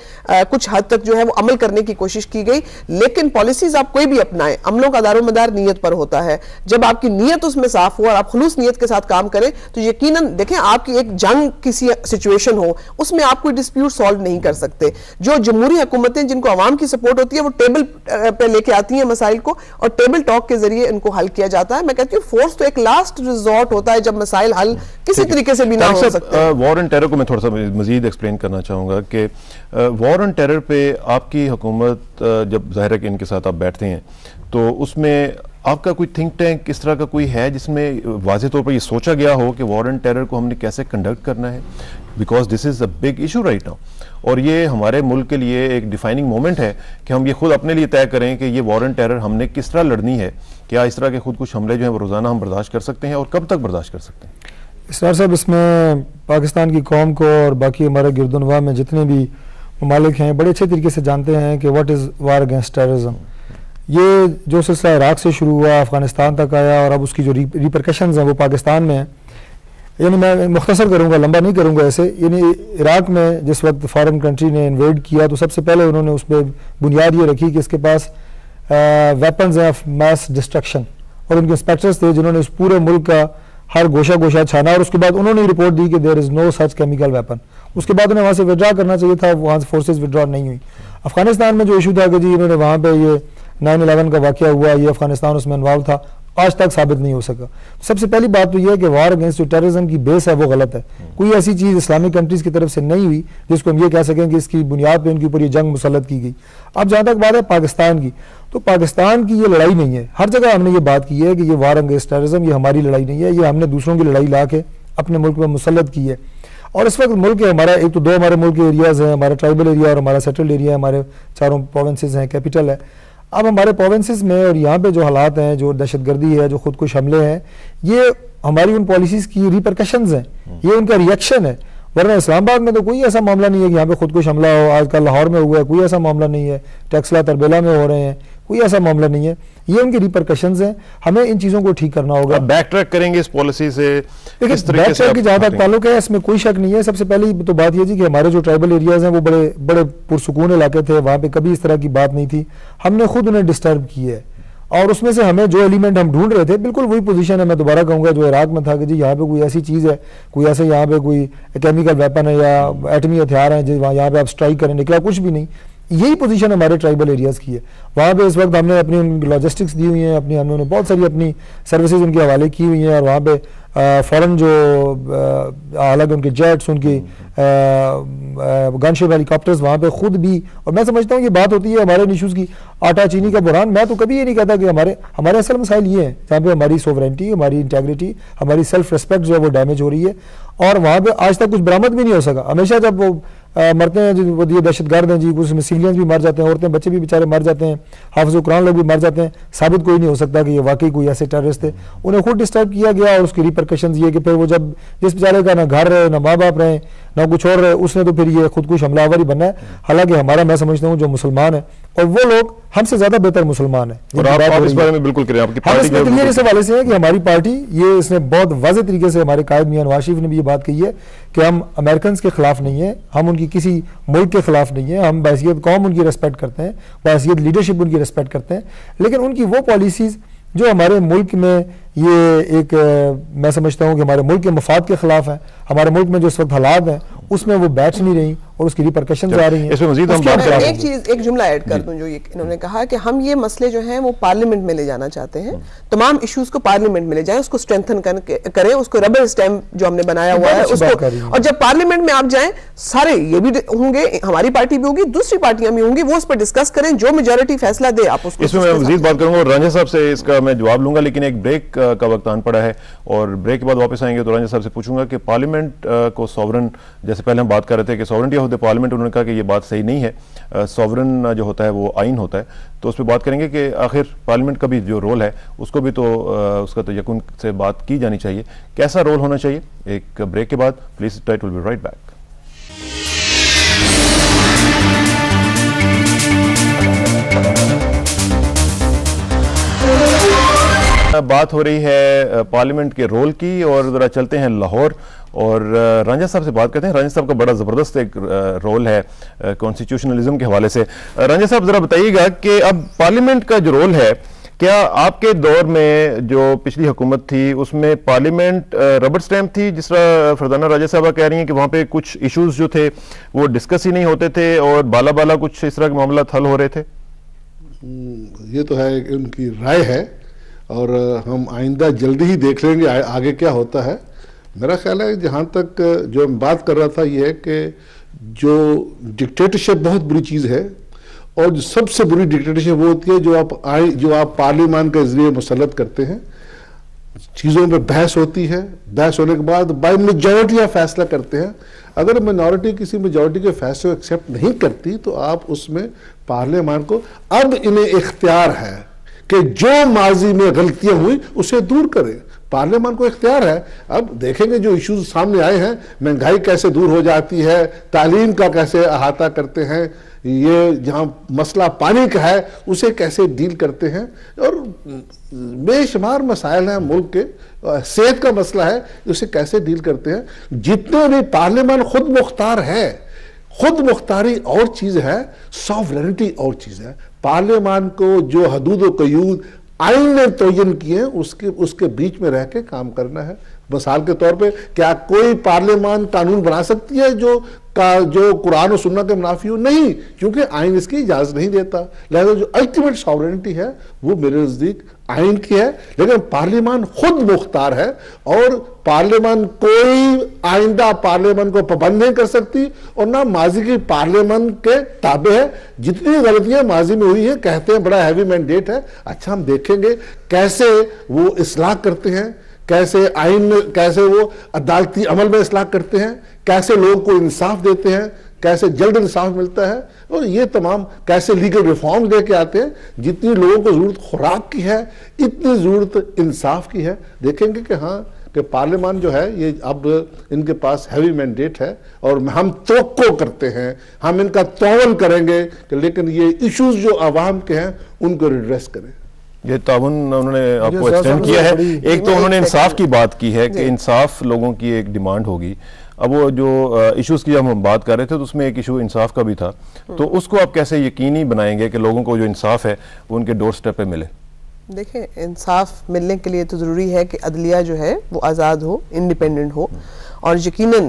کچھ حد تک جو ہے وہ عمل کرنے کی کوشش کی گئی, لیکن پالیسیز آپ کوئی بھی اپنائیں, عملوں کا دار و مدار نیت پر ہوتا ہے. جب آپ کی نیت اس میں صاف ہو اور آپ خلوص نیت کے ساتھ کام کریں تو یقیناً دیکھیں, آپ کی ایک جنگ کسی سچویشن ہو اس میں آپ کوئی ڈسپیوٹ سالو نہیں کر سکتے. جو جمہوری حکومتیں جن کو عوام کی سپورٹ ہوتی ہے وہ ٹیبل پہ لے کے آتی ہیں مسائل کو اور ٹیبل ٹاک کے ذریعے ان کو حل کیا جاتا ہے. میں کہتی ہوں فورس تو ایک لاسٹ ریزورٹ ہوتا ہے جب مسائل حل کسی طریقے سے بھی نہ ہو سکتے. وار اینڈ ٹیرر کو میں تھوڑا سا مزید ایکسپلین کرنا چاہوں گا کہ وار اینڈ ٹیرر پہ آپ کی حکومت جب ظاہر ہے کہ ان کے ساتھ آپ بیٹھتے ہیں تو اس میں آپ کا کوئی تھنک ٹینک اس طرح کا کوئی ہے جس میں واضح طور پر یہ سوچا گیا ہو کہ وار اینڈ ٹیرر کو ہم نے کیسے کنڈکٹ کرنا ہے؟ Because this is a big issue right now, اور یہ ہمارے ملک کے لیے ایک ڈیفائننگ مومنٹ ہے کہ ہم یہ خود اپنے لیے طے کریں کہ یہ وار اینڈ ٹیرر ہم نے کس طرح لڑنی ہے. کیا اس طرح کے خود کچھ حملے جو ہیں وہ روزانہ ہم برداشت کر سکتے ہیں اور کب تک برداشت کر سکتے ہیں؟ اسرار صاحب, اس میں پاکستان کی قوم کو اور باقی ہمارے گرد و نواح میں جتنے بھی ممالک ہیں بڑے اچھے طریقے سے جانتے ہیں کہ what is war against terrorism. یہ جو سلسلہ عراق سے شروع ہوا, افغانستان تک آیا اور اب اس کی جو ریپرکشنز ہیں وہ پاکستان میں ہیں. یعنی میں مختصر کروں گا, لمبا نہیں کروں گا ایسے. یعنی عراق میں جس وقت فارن کنٹری نے انویڈ کیا تو سب سے پہلے انہوں نے اس پہ بنیاد یہ رکھی کہ اس کے پاس ویپنز ہیں آف میس ڈسٹرکشن, اور ان کے انسپیکٹرز تھے جنہوں نے اس پورے ملک کا ہر گوشہ گوشہ چھانا, اور اس کے بعد انہوں نے رپورٹ دی کہ دیر از نو سچ کیمیکل ویپن. اس کے بعد انہیں وہاں سے ودرا کرنا چاہیے تھا, وہاں سے فورسز ودرا نہیں ہوئی. افغانستان میں جو ایشو تھا کہ جی انہوں نے وہاں پہ یہ 9/11 کا واقعہ ہوا, یہ افغانستان اس میں انوالو تھا, آج تک ثابت نہیں ہو سکا. سب سے پہلی بات تو یہ ہے کہ وار اگینسٹ جو ٹیررزم کی بیس ہے وہ غلط ہے. کوئی ایسی چیز اسلامک کنٹریز کی طرف سے نہیں ہوئی جس کو ہم یہ کہہ سکیں کہ اس کی بنیاد پہ ان کے اوپر یہ جنگ مسلط کی گئی. اب جہاں تک بات ہے پاکستان کی, تو پاکستان کی یہ لڑائی نہیں ہے. ہر جگہ ہم نے یہ بات کی ہے کہ یہ وار اگینسٹ ٹیررزم یہ ہماری لڑائی نہیں ہے, یہ ہم نے دوسروں کی لڑائی لا کے اپنے ملک میں مسلط کی ہے. اور اس وقت ملک ہمارا ایک تو دو ہمارے ملک کے ایریاز ہیں, ہمارا ٹرائبل ایریا اور ہمارا سیٹلڈ ایریا, ہمارے چاروں پروونسز ہیں, کیپٹل ہے. اب ہمارے پروونسز میں اور یہاں پہ جو حالات ہیں, جو دہشت گردی ہے, جو خودکش حملے ہیں, یہ ہماری ان پالیسیز کی ریپرکشنز ہیں, یہ ان کا ریئیکشن ہے. ورنہ اسلام آباد میں تو کوئی ایسا معاملہ نہیں ہے کہ یہاں پہ خودکش حملہ ہو. آج کل لاہور میں ہوا ہے, کوئی ایسا معاملہ نہیں ہے. ٹیکسلا تربیلا میں ہو رہے ہیں, کوئی ایسا معاملہ نہیں ہے. یہ ان کی ریپرکشنز ہیں, ہمیں ان چیزوں کو ٹھیک کرنا ہوگا. بیک ٹریک کریں گے اس پالیسی سے, بیک ٹریک کی جہاں تک تعلق ہے اس میں کوئی شک نہیں ہے. سب سے پہلی تو بات یہ جی کہ ہمارے جو ٹرائبل ایریاز ہیں وہ بڑے پرسکون علاقے تھے, وہاں پہ کبھی اس طرح کی بات نہیں تھی. ہم نے خود انہیں ڈسٹرب کی ہے, اور اس میں سے ہمیں جو ایلیمنٹ ہم ڈھونڈ رہے تھے بالکل وہی پوزیشن ہے. میں دوبارہ کہوں گا جو عراق میں تھا کہ جی یہاں پہ کوئی ایسی چیز ہے, کوئی ایسے یہاں پہ کوئی کیمیکل ویپن ہے یا ایٹمی ہتھیار ہیں جی یہاں پہ آپ اسٹرائک کریں, نکلا کچھ بھی نہیں. یہی پوزیشن ہمارے ٹرائبل ایریاز کی ہے. وہاں پہ اس وقت ہم نے اپنی لاجسٹکس دی ہوئی ہیں, ہم نے بہت ساری اپنی سروسز ان کے حوالے کی ہوئی ہیں, اور وہاں پہ فوراً جو الگ ان کے جیٹس, ان کی گن شپ ہیلی کاپٹرز وہاں پہ خود بھی. اور میں سمجھتا ہوں یہ بات ہوتی ہے ہمارے ایشوز کی, آٹا چینی کا بحران. میں تو کبھی یہ نہیں کہتا کہ ہمارے اصل مسائل یہ ہیں جہاں پہ ہماری سوورینٹی, ہماری انٹیگریٹی, ہماری سیلف ریسپیکٹ جو ہے وہ ڈیمیج ہو رہی ہے, اور وہاں پہ آج تک کچھ برآمد بھی نہیں ہو سکا. ہمیشہ جب وہ مرتے ہیں جی وہ یہ دہشت گرد ہیں جی, کچھ سیویلینز بھی مر جاتے ہیں, عورتیں بچے بھی بیچارے مر جاتے ہیں, حافظ قرآن لوگ بھی مر جاتے ہیں, ثابت کوئی نہیں ہو سکتا کہ یہ واقعی کوئی ایسے ٹیررسٹ تھے. انہیں خود ڈسٹرب کیا گیا, اور اس کی ریپرکشنز یہ کہ پھر وہ جب جس بیچارے کا نہ گھر رہے, نہ ماں باپ رہے, نہ کچھ اور رہے, اس نے تو پھر یہ خودکش حملہ آور ہی بننا ہے. حالانکہ ہمارا میں سمجھتا ہوں جو مسلمان ہیں, اور وہ لوگ ہم سے زیادہ بہتر مسلمان ہیں. اور آپ اس بارے میں بالکل کریں, آپ کی پارٹی ہم اس میں اس حوالے سے ہے کہ ہماری پارٹی یہ اس نے بہت واضح طریقے سے, ہمارے قائد میاں نواز شریف نے بھی یہ بات کہی ہے کہ ہم امریکنز کے خلاف نہیں ہیں, ہم ان کی کسی ملک کے خلاف نہیں ہیں. ہم بحیثیت قوم ان کی ریسپیکٹ کرتے ہیں, بحیثیت لیڈرشپ ان کی ریسپیکٹ کرتے ہیں, لیکن ان کی وہ پالیسیز جو ہمارے ملک میں یہ ایک میں سمجھتا ہوں کہ ہمارے ملک کے مفاد کے خلاف ہے. ہمارے ملک میں جو اس وقت حالات ہیں اس میں وہ بیٹھ نہیں رہی, اور اس کی ریپرکشنز آ رہی ہیں. اس میں مزید ہم بات کریں. ایک چیز, ایک جملہ ایڈ کر دوں, جو یہ انہوں نے کہا کہ ہم یہ مسئلے جو ہیں وہ پارلیمنٹ میں لے جانا چاہتے ہیں, تمام ایشوز کو پارلیمنٹ میں لے جائیں, اس کو اسٹرینتھن کریں, اس کو ربر اسٹیمپ جو ہم نے بنایا ہوا ہے اس کو, اور جب پارلیمنٹ میں آپ جائیں سارے یہ بھی ہوں گے, ہماری پارٹی بھی ہوگی, دوسری پارٹیاں بھی ہوں گی, وہ اس پر ڈسکس کریں, جو میجورٹی فیصلہ دے آپ اس کو. اس میں میں مزید بات کروں گا, اور رانجھا صاحب سے اس کا میں جواب لوں گا, لیکن ایک بریک کا وقت آن پڑا ہے, اور بریک کے بعد واپس آئیں گے تو رانجھا صاحب سے پوچھوں گا کہ پارلیمنٹ کو سوورن, جیسے پہلے ہم بات کر رہے تھے کہ سوورنٹی آف دی پارلیمنٹ, انہوں نے کہا کہ یہ بات صحیح نہیں ہے, سوورن جو ہوتا ہے وہ آئین ہوتا ہے, تو اس پہ بات کریں گے کہ آخر پارلیمنٹ کا بھی جو رول ہے اس کو بھی تو اس کا تو یقین سے بات کی جانی چاہیے, کیسا رول ہونا چاہیے. ایک بریک کے بعد please tight will be right back. بات ہو رہی ہے پارلیمنٹ کے رول کی, اور ذرا چلتے ہیں لاہور اور رانجھا صاحب سے بات کرتے ہیں. رانجھا صاحب کا بڑا زبردست ایک رول ہے کانسٹیٹیوشنلزم کے حوالے سے. رانجھا صاحب ذرا بتائیے گا کہ اب پارلیمنٹ کا جو رول ہے, کیا آپ کے دور میں جو پچھلی حکومت تھی اس میں پارلیمنٹ ربر سٹیمپ تھی, جس طرح فرزانہ راجہ صاحبہ کہہ رہی ہیں کہ وہاں پہ کچھ ایشوز جو تھے وہ ڈسکس ہی نہیں ہوتے تھے, اور بالا بالا کچھ اس طرح کے معاملات حل ہو رہے تھے؟ یہ تو ہے ان کی رائے ہے, اور ہم آئندہ جلدی ہی دیکھ لیں گے آگے کیا ہوتا ہے. میرا خیال ہے جہاں تک جو میں بات کر رہا تھا یہ ہے کہ جو ڈکٹیٹرشپ بہت بری چیز ہے, اور جو سب سے بری ڈکٹیٹرشپ وہ ہوتی ہے جو آپ پارلیمان کے ذریعے مسلط کرتے ہیں. چیزوں پہ بحث ہوتی ہے, بحث ہونے کے بعد بائی میجورٹی آپ فیصلہ کرتے ہیں. اگر مینورٹی کسی میجورٹی کے فیصلے کو ایکسیپٹ نہیں کرتی تو آپ اس میں پارلیمان کو اب انہیں اختیار ہے کہ جو ماضی میں غلطیاں ہوئی اسے دور کریں. پارلیمان کو اختیار ہے. اب دیکھیں گے جو ایشوز سامنے آئے ہیں, مہنگائی کیسے دور ہو جاتی ہے, تعلیم کا کیسے احاطہ کرتے ہیں, یہ جہاں مسئلہ پانی کا ہے اسے کیسے ڈیل کرتے ہیں, اور بے شمار مسائل ہیں ملک کے, صحت کا مسئلہ ہے اسے کیسے ڈیل کرتے ہیں. جتنے بھی پارلیمان خود مختار ہے, خود مختاری اور چیز ہے, سوورینٹی اور چیز ہے. پارلیمان کو جو حدود و قیود آئین نے تعین کیے ہیں اس کے بیچ میں رہ کے کام کرنا ہے. مثال کے طور پہ کیا کوئی پارلیمان قانون بنا سکتی ہے جو قرآن و سنت کے منافی ہو؟ نہیں، کیونکہ آئین اس کی اجازت نہیں دیتا. لہذا جو الٹیمیٹ ساورنٹی ہے وہ میرے نزدیک آئین کی ہے، لیکن پارلیمان خود مختار ہے اور پارلیمان کوئی آئندہ پارلیمان کو پابند نہیں کر سکتی اور نہ ماضی کی پارلیمان کے تابع ہے. جتنی غلطیاں ماضی میں ہوئی ہیں کہتے ہیں بڑا ہیوی مینڈیٹ ہے. اچھا ہم دیکھیں گے کیسے وہ اصلاح کرتے ہیں، کیسے آئین میں، کیسے وہ عدالتی عمل میں اصلاح کرتے ہیں، کیسے لوگوں کو انصاف دیتے ہیں، کیسے جلد انصاف ملتا ہے، اور یہ تمام کیسے لیگل ریفارم دے کے آتے ہیں. جتنی لوگوں کو ضرورت خوراک کی ہے اتنی ضرورت انصاف کی ہے. دیکھیں گے کہ ہاں کہ پارلیمان جو ہے یہ اب ان کے پاس ہیوی مینڈیٹ ہے اور ہم توقع کرتے ہیں، ہم ان کا تعاون کریں گے کہ لیکن یہ ایشوز جو عوام کے ہیں ان کو ریڈریس کریں. یہ تعاون انہوں نے آپ کو ایکسٹینڈ کیا ہے. ایک تو انہوں نے انصاف کی بات کی ہے کہ انصاف لوگوں کی ایک ڈیمانڈ ہوگی. اب وہ جو ایشوز کی جب ہم بات کر رہے تھے تو اس میں ایک ایشو انصاف کا بھی تھا، تو اس کو آپ کیسے یقینی بنائیں گے کہ لوگوں کو جو انصاف ہے وہ ان کے ڈور سٹیپ پہ ملے؟ دیکھیں، انصاف ملنے کے لیے تو ضروری ہے کہ عدلیہ جو ہے وہ آزاد ہو، انڈیپینڈنٹ ہو. اور یقیناً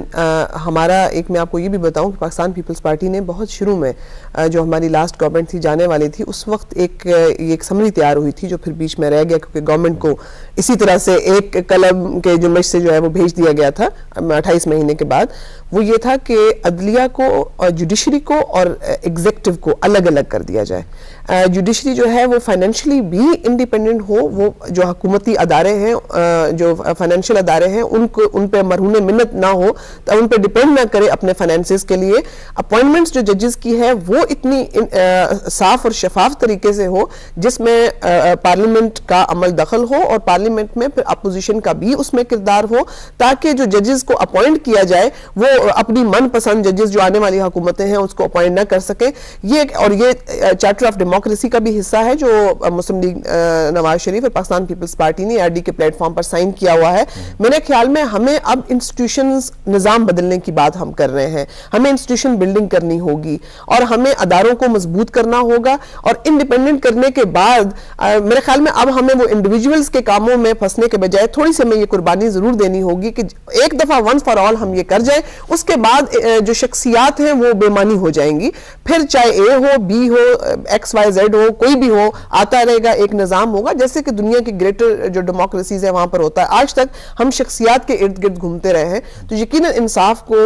ہمارا ایک میں آپ کو یہ بھی بتاؤں کہ پاکستان پیپلز پارٹی نے بہت شروع میں جو ہماری لاسٹ گورنمنٹ تھی جانے والی تھی اس وقت ایک سمری تیار ہوئی تھی جو پھر بیچ میں رہ گیا کیونکہ گورنمنٹ کو اسی طرح سے ایک قلم کے جو مش سے جو ہے وہ بھیج دیا گیا تھا 28 مہینے کے بعد. وہ یہ تھا کہ عدلیہ کو اور جوڈیشری کو اور ایگزیکٹو کو الگ الگ کر دیا جائے. جوڈیشری جو ہے وہ فائنینشلی بھی انڈیپینڈنٹ ہو، وہ جو حکومتی ادارے ہیں، جو فائنینشیل ادارے ہیں ان پہ مرہون منت نہ ہو، ان پہ ڈیپینڈ نہ کرے اپنے فائنینسز کے لیے. اپوائنٹمنٹس جو ججز کی ہے وہ اتنی صاف اور شفاف طریقے سے ہو جس میں پارلیمنٹ کا عمل دخل ہو اور پارلیمنٹ میں پھر اپوزیشن کا بھی اس میں کردار ہو، تاکہ جو ججز کو اپوائنٹ کیا جائے وہ اپنی من پسند ججز جو آنے والی حکومتیں ہیں اس کو اپوائنٹ نہ کر سکیں. یہ چارٹر آف ڈیموکریسی کا بھی حصہ ہے جو مسلم لیگ نواز شریف اور پاکستان پیپلز پارٹی نے RD کے پلیٹ فارم پر سائن کیا ہوا ہے. میرے خیال میں ہمیں اب انسٹیٹیوشنز نظام بدلنے کی بات ہم کر رہے ہیں، ہمیں انسٹیٹیوشن بلڈنگ کرنی ہوگی اور ہمیں اداروں کو مضبوط کرنا ہوگا اور انڈیپینڈنٹ کرنے کے بعد میرے خیال میں اب ہمیں وہ انڈیویجولز کے کاموں میں پھنسنے کے بجائے تھوڑی سی ہمیں یہ قربانی ضرور دینی ہوگی کہ ایک دفعہ ونس فار آل ہم یہ کر جائیں. اس کے بعد جو شخصیات ہیں وہ بے معنی ہو جائیں گی، پھر چاہے A who B who XYZ ہو کوئی بھی ہو آتا رہے گا، ایک نظام ہوگا جیسے کہ دنیا کی گریٹر جو ڈیموکریسیز ہے وہاں پر ہوتا ہے. آج تک ہم شخصیات کے ارد گرد گھومتے رہے ہیں، تو یقیناً انصاف کو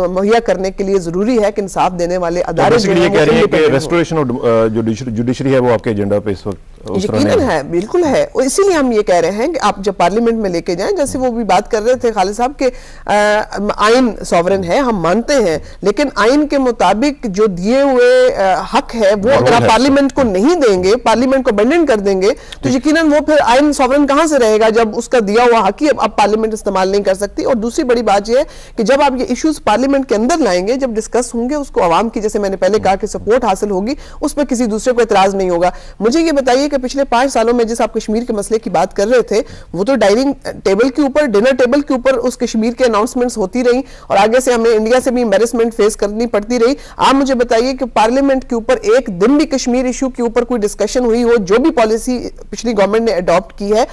مہیا کرنے کے لیے ضروری ہے کہ انصاف دینے والے ادارے جو ہیں کہہ رہے ہیں کہ ریسٹوریشن اور جوڈیشری ہے وہ آپ کے ایجنڈا پہ اس وقت یقیناً ہے، بالکل ہے. اسی لیے ہم یہ کہہ رہے ہیں کہ آپ جب پارلیمنٹ میں لے کے جائیں، جیسے وہ بھی بات کر رہے تھے خالد صاحب کہ آئین سوورن ہے، ہم مانتے ہیں، لیکن آئین کے مطابق جو دیے ہوئے حق ہے وہ اگر آپ پارلیمنٹ کو نہیں دیں گے، پارلیمنٹ کو ابنڈن کر دیں گے تو یقیناً وہ پھر آئین سوورن کہاں سے رہے گا جب اس کا دیا ہوا حق ہی اب پارلیمنٹ استعمال نہیں کر سکتی. اور دوسری بڑی بات یہ ہے کہ جب آپ یہ ایشوز پارلیمنٹ کے اندر لائیں گے، جب ڈسکس ہوں گے، اس کو عوام کی جیسے میں نے پہلے کہا کہ سپورٹ حاصل ہوگی، اس پہ کسی دوسرے کو اعتراض نہیں ہوگا. مجھے یہ بتائیے کہ پچھلے 5 سالوں میں جس آپ کشمیر کے مسئلے کی بات کر رہے تھے وہ تو ڈائننگ ٹیبل کے اوپر، ڈنر ٹیبل کے اوپر اس کشمیر کے اناؤنسمنٹس ہوتی رہی اور آگے سے ہمیں انڈیا سے بھی امبیرسمنٹ فیس کرنی پڑتی رہی. آپ مجھے بتائیے کہ پارلیمنٹ کے اوپر ایک دن بھی کشمیر ایشو کے اوپر کوئی ڈسکشن ہوئی ہو، جو بھی پالیسی پچھلی گورنمنٹ نے اڈاپٹ کی ہے،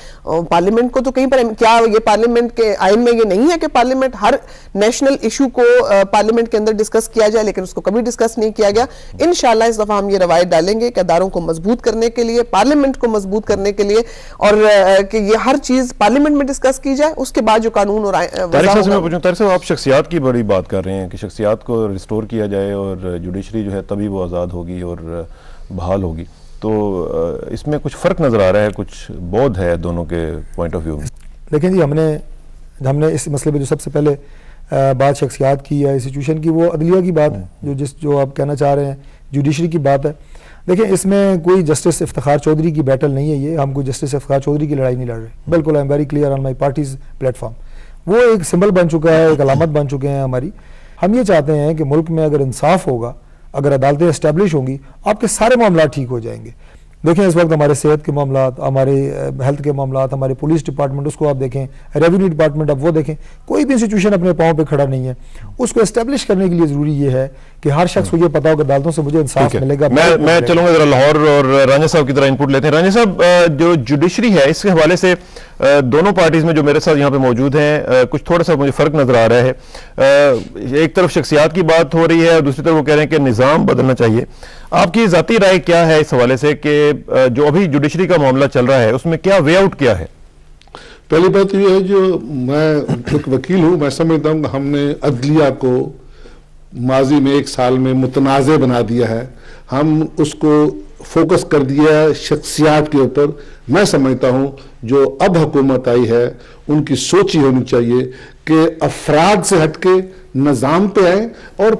پارلیمنٹ کو تو کہیں پر کیا یہ پارلیمنٹ کے آئین میں یہ نہیں ہے کہ پارلیمنٹ ہر نیشنل ایشو کو پارلیمنٹ کے اندر ڈسکس کیا جائے، لیکن اس کو کبھی ڈسکس نہیں کیا گیا. انشاءاللہ اس دفعہ ہم یہ روایت ڈالیں گے کہ اداروں کو مضبوط کرنے کے لیے، پارلیمنٹ کو مضبوط کرنے کے لیے، اور کہ یہ ہر چیز پارلیمنٹ میں ڈسکس کی جائے، اس کے بعد جو قانون اور طارق صاحب آپ شخصیات کی بڑی بات کر رہے ہیں کہ شخصیات کو ریسٹور کیا جائے اور جوڈیشری جو ہے تبھی وہ آزاد ہوگی اور بحال ہوگی، تو اس میں کچھ فرق نظر آ رہا ہے، کچھ بود ہے دونوں کے پوائنٹ آف ویو میں. لیکن جی ہم نے اس مسئلے پہ جو سب سے پہلے بات شخصیات کی یا انسٹیٹیوشن کی، وہ عدلیہ کی بات جو آپ کہنا چاہ رہے ہیں، جوڈیشری کی بات ہے. دیکھیں اس میں کوئی جسٹس افتخار چودھری کی بیٹل نہیں ہے، یہ ہم کوئی جسٹس افتخار چودھری کی لڑائی نہیں لڑ رہے. بالکل I am very clear on my parties plate form. وہ ایک سمبل بن چکا ہے، ایک علامت بن چکے ہیں ہماری. ہم یہ چاہتے ہیں کہ ملک میں اگر انصاف ہوگا، اگر عدالتیں اسٹیبلش ہوں گی، آپ کے سارے معاملات ٹھیک ہو جائیں گے. دیکھیں اس وقت ہمارے صحت کے معاملات، ہمارے ہیلتھ کے معاملات، ہمارے پولیس ڈپارٹمنٹ اس کو آپ دیکھیں، ریونیو ڈپارٹمنٹ اب وہ دیکھیں، کوئی بھی انسٹیٹیوشن اپنے پاؤں پہ کھڑا نہیں ہے. اس کو اسٹیبلش کرنے کے لیے ضروری یہ ہے کہ ہر شخص کو یہ پتا ہو کہ عدالتوں سے مجھے انصاف ملے گا. میں چلوں گا ذرا لاہور اور رانجھا صاحب کی طرح انپٹ لیتے ہیں. رانجھا صاحب، جو جوڈیشری ہے اس کے حوالے سے دونوں پارٹیز میں جو میرے ساتھ یہاں پہ موجود ہیں کچھ تھوڑا سا مجھے فرق نظر آ رہا ہے. ایک طرف شخصیات کی بات ہو رہی ہے اور دوسری طرف وہ کہہ رہے ہیں کہ نظام بدلنا چاہیے. آپ کی ذاتی رائے کیا ہے اس حوالے سے کہ جو ابھی جوڈیشری کا معاملہ چل رہا ہے اس میں کیا وے آؤٹ کیا ہے؟ پہلی بات یہ ہے، جو میں ایک وکیل ہوں، میں سمجھتا ہوں کہ ہم نے عدلیہ کو ماضی میں 1 سال میں متنازع بنا دیا ہے. ہم اس کو فوکس کر دیا ہے شخصیات کے اوپر. میں سمجھتا ہوں جو اب حکومت آئی ہے ان کی سوچ ہی ہونی چاہیے کہ افراد سے ہٹ کے نظام پہ آئیں، اور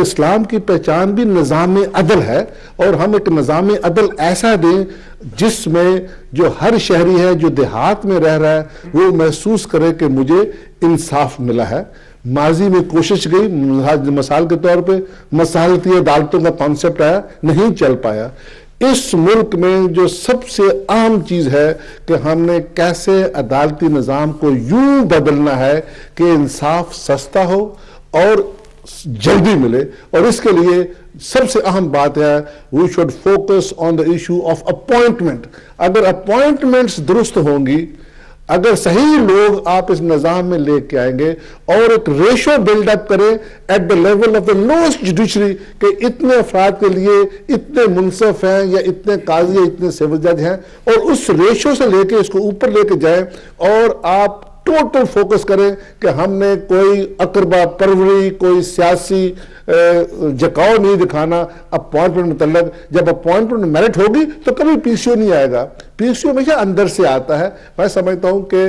اسلام کی پہچان بھی نظام عدل ہے، اور ہم ایک نظام عدل ایسا دیں جس میں جو ہر شہری ہے جو دیہات میں رہ رہا ہے وہ محسوس کرے کہ مجھے انصاف ملا ہے. ماضی میں کوشش گئی، مثال کے طور پہ مصالحتی عدالتوں کا کانسیپٹ آیا، نہیں چل پایا. اس ملک میں جو سب سے اہم چیز ہے کہ ہم نے کیسے عدالتی نظام کو یوں بدلنا ہے کہ انصاف سستا ہو اور جلدی ملے. اور اس کے لیے سب سے اہم بات ہے we should focus on the issue of appointment. اگر اپوائنٹمنٹس درست ہوں گی، اگر صحیح لوگ آپ اس نظام میں لے کے آئیں گے اور ایک ریشو بلڈ اپ کریں at the level of the lowest judiciary کہ اتنے افراد کے لیے اتنے منصف ہیں یا اتنے قاضی یا اتنے سول جج ہیں، اور اس ریشو سے لے کے اس کو اوپر لے کے جائیں، اور آپ ٹوٹل فوکس کریں کہ ہم نے کوئی اقربا پروری، کوئی سیاسی جکاؤ نہیں دکھانا اپوائنٹمنٹ متعلق. جب اپوائنٹمنٹ میرٹ ہوگی تو کبھی پی سی او نہیں آئے گا. پی سی او ہمیشہ اندر سے آتا ہے. میں سمجھتا ہوں کہ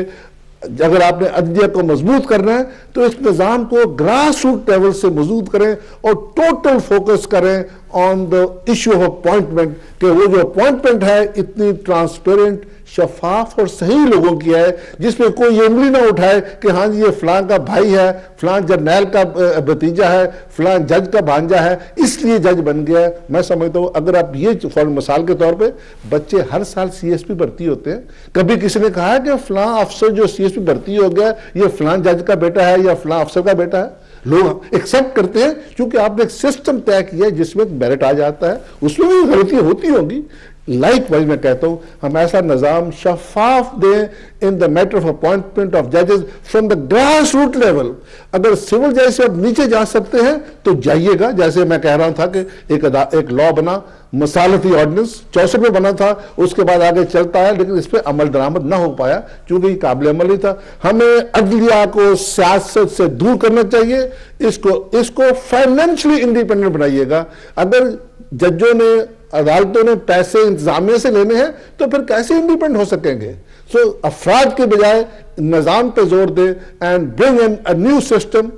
اگر آپ نے عدلیہ کو مضبوط کرنا ہے تو اس نظام کو گراس روٹ لیول سے مضبوط کریں اور ٹوٹل فوکس کریں آن دا ایشو آف اپوائنٹمنٹ، کہ وہ جو اپوائنٹمنٹ ہے اتنی ٹرانسپیرنٹ، شفاف اور صحیح لوگوں کی ہے، جس میں کوئی یہ انگلی نہ اٹھائے کہ ہاں جی یہ فلاں کا بھائی ہے، فلاں جرنیل کا بھتیجا ہے، فلاں جج کا بھانجا ہے اس لیے جج بن گیا ہے. میں سمجھتا ہوں اگر آپ یہ مثال کے طور پہ بچے ہر سال سی ایس پی بھرتی ہوتے ہیں، کبھی کسی نے کہا ہے کہ فلاں افسر جو سی ایس پی بھرتی ہو گیا یہ فلاں جج کا بیٹا ہے یا فلاں افسر کا بیٹا ہے؟ لوگ ایکسپٹ کرتے ہیں کیونکہ آپ نے ایک سسٹم طے کیا ہے جس میں میرٹ آ جاتا ہے. اس میں بھی غلطیاں ہوتی ہوں گی. لائک وائز میں کہتا ہوں ہم ایسا نظام شفاف دیں in the matter of appointment of ججز from the grass root level. اگر سول جج سے آپ نیچے جا سکتے ہیں تو جائیے گا. جیسے میں کہہ رہا تھا کہ ایک لا بنا، مصالحتی آرڈیننس 64 میں بنا تھا، اس کے بعد آگے چلتا ہے لیکن اس پہ عمل درآمد نہ ہو پایا چونکہ یہ قابل عمل نہیں تھا. ہمیں عدلیہ کو سیاست سے دور کرنا چاہیے، اس کو فائنینشلی انڈیپینڈنٹ بنائیے گا. اگر ججوں نے، عدالتوں نے پیسے انتظامیہ سے لینے ہیں تو پھر کیسے انڈیپینڈنٹ ہو سکیں گے؟ سو افراد کے بجائے نظام پہ زور دے and bring in a new system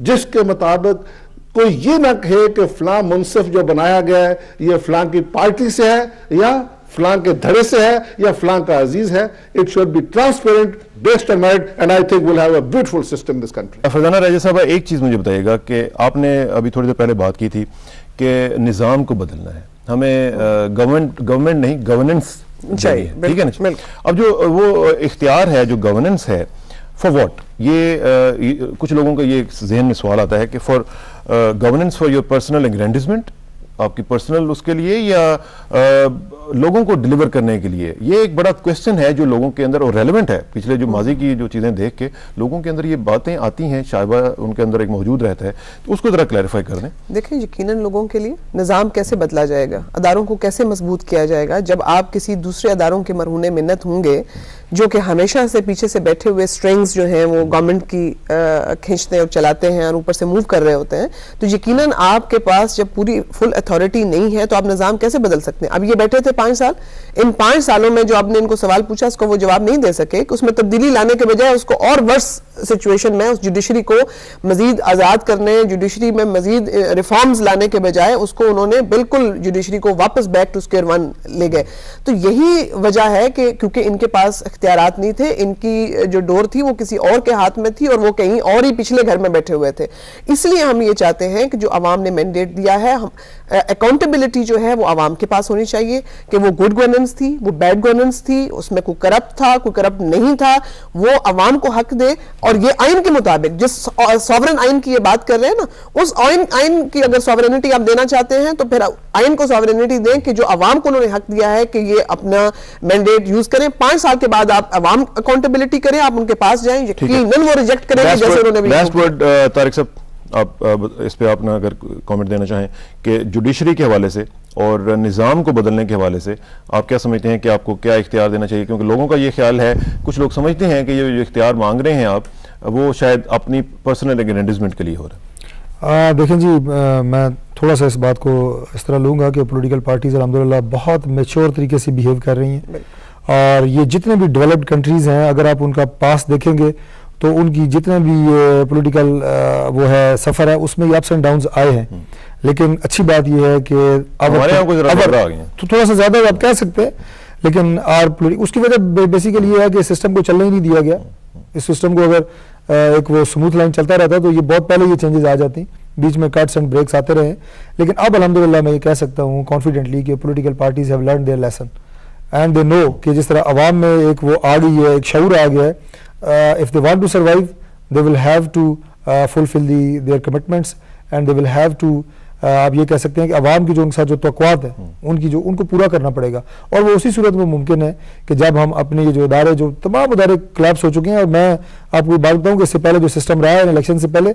جس کے مطابق کوئی یہ نہ کہے کہ فلاں منصف جو بنایا گیا ہے یہ فلاں کی پارٹی سے ہے یا فلاں کے دھڑے سے ہے یا فلاں کا عزیز ہے. It should be transparent, based on merit, and I think we'll have a beautiful system in this country. Farzana راجہ صاحب ایک چیز مجھے بتائیے گا کہ آپ نے ابھی تھوڑی دیر پہلے بات کی تھی کہ نظام کو بدلنا ہے، ہمیں گورنمنٹ نہیں گورننس چاہیے، ٹھیک ہے نا؟ اب جو وہ اختیار ہے جو گورننس ہے فار واٹ، یہ کچھ لوگوں کا یہ ذہن میں سوال آتا ہے کہ for governance for your personal aggrandisement, آپ کی پرسنل اس کے لیے یا لوگوں کو ڈیلیور کرنے کے لیے. یہ ایک بڑا کویسچن ہے جو لوگوں کے اندر اور ریلیونٹ ہے. پچھلے جو ماضی کی جو چیزیں دیکھ کے لوگوں کے اندر یہ باتیں آتی ہیں، شائبہ ان کے اندر ایک موجود رہتا ہے، تو اس کو ذرا کلیریفائی کر دیں. دیکھیں یقیناً لوگوں کے لیے نظام کیسے بدلا جائے گا، اداروں کو کیسے مضبوط کیا جائے گا جب آپ کسی دوسرے اداروں کے مرہون منت ہوں گے جو کہ ہمیشہ سے پیچھے سے بیٹھے ہوئے سٹرنگز جو ہیں وہ گورنمنٹ کی کھینچتے اور چلاتے ہیں اور اوپر سے موو کر رہے ہوتے ہیں. تو یقیناً آپ کے پاس جب پوری فل اتھارٹی نہیں ہے تو آپ نظام کیسے بدل سکتے ہیں؟ اب یہ بیٹھے تھے 5 سال، ان 5 سالوں میں جو آپ نے ان کو سوال پوچھا اس کو وہ جواب نہیں دے سکے کہ اس میں تبدیلی لانے کے بجائے اس کو اور ورس سچویشن میں اس جوڈیشری کو مزید آزاد کرنے، جوڈیشری میں مزید ریفارمز لانے کے بجائے اس کو انہوں نے بالکل جوڈیشری کو واپس بیک ٹو اسکوئر ون لے گئے. تو یہی وجہ ہے کہ کیونکہ ان کے پاس اختیارات نہیں تھے، ان کی جو ڈور تھی وہ کسی اور کے ہاتھ میں تھی اور وہ کہیں اور ہی پچھلے گھر میں بیٹھے ہوئے تھے. اس لیے ہم یہ چاہتے ہیں کہ جو عوام نے مینڈیٹ دیا ہے اکاؤنٹیبلٹی جو ہے وہ عوام کے پاس ہونی چاہیے کہ وہ گڈ گورننس تھی، وہ بیڈ گورننس تھی، اس میں کوئی کرپٹ تھا، کوئی کرپٹ نہیں تھا، وہ عوام کو حق دے. اور یہ آئین کے مطابق جس سوورن آئین کی یہ بات کر رہے ہیں نا، اس آئین کی اگر سوورنٹی آپ دینا چاہتے ہیں تو پھر آئین کو سوورنٹی دیں کہ جو عوام کو انہوں نے حق دیا ہے کہ یہ اپنا مینڈیٹ یوز کریں. 5 سال کے بعد آپ عوام اکاؤنٹیبلٹی کریں، آپ ان کے پاس جائیں، یقیناً وہ ریجیکٹ کریں گے جیسے انہوں نے بھی. لاسٹ ورڈ طارق صاحب، آپ اس پہ آپ اگر کامنٹ دینا چاہیں کہ جوڈیشری کے حوالے سے اور نظام کو بدلنے کے حوالے سے آپ کیا سمجھتے ہیں کہ آپ کو کیا اختیار دینا چاہیے؟ کیونکہ لوگوں کا یہ خیال ہے، کچھ لوگ سمجھتے ہیں کہ یہ جو اختیار مانگ رہے ہیں آپ، وہ شاید اپنی پرسنل اگرینڈزمنٹ کے لیے ہو رہا ہے. دیکھیں جی، میں تھوڑا سا اس بات کو اس طرح لوں گا کہ پولیٹیکل پارٹیز الحمدللہ بہت میچور طریقے سے بیہیو کر رہی ہیں، اور یہ جتنے بھی ڈیولپڈ کنٹریز ہیں اگر آپ ان کا پاس دیکھیں گے تو ان کی جتنے بھی پولیٹیکل وہ ہے سفر ہے اس میں یہ اپس اینڈ ڈاؤنز آئے ہیں. لیکن اچھی بات یہ ہے کہ تو تھوڑا سا زیادہ آپ کہہ سکتے ہیں، لیکن اس کی وجہ بیسیکلی یہ ہے کہ سسٹم کو چلنے ہی نہیں دیا گیا. اس سسٹم کو اگر ایک وہ سموتھ لائن چلتا رہتا تو یہ بہت پہلے یہ چینجز آ جاتی، بیچ میں کٹس اینڈ بریکس آتے رہے. لیکن اب الحمدللہ میں یہ کہہ سکتا ہوں کانفیڈنٹلی کہ political parties have learn their lesson and they know کہ جس طرح عوام میں ایک وہ آ گئی ہے، ایک شعور آ گیا ہے. If they want to survive, they will have to fulfill their commitments and they will have to آپ یہ کہہ سکتے ہیں کہ عوام کی جو ان کے ساتھ جو توقعات ہیں ان کو پورا کرنا پڑے گا. اور وہ اسی صورت میں ممکن ہے کہ جب ہم اپنے یہ جو ادارے، جو تمام ادارے کلیپس ہو چکے ہیں، اور میں آپ کو بات بتاؤں کہ اس سے پہلے جو سسٹم رہا ہے الیکشن سے پہلے،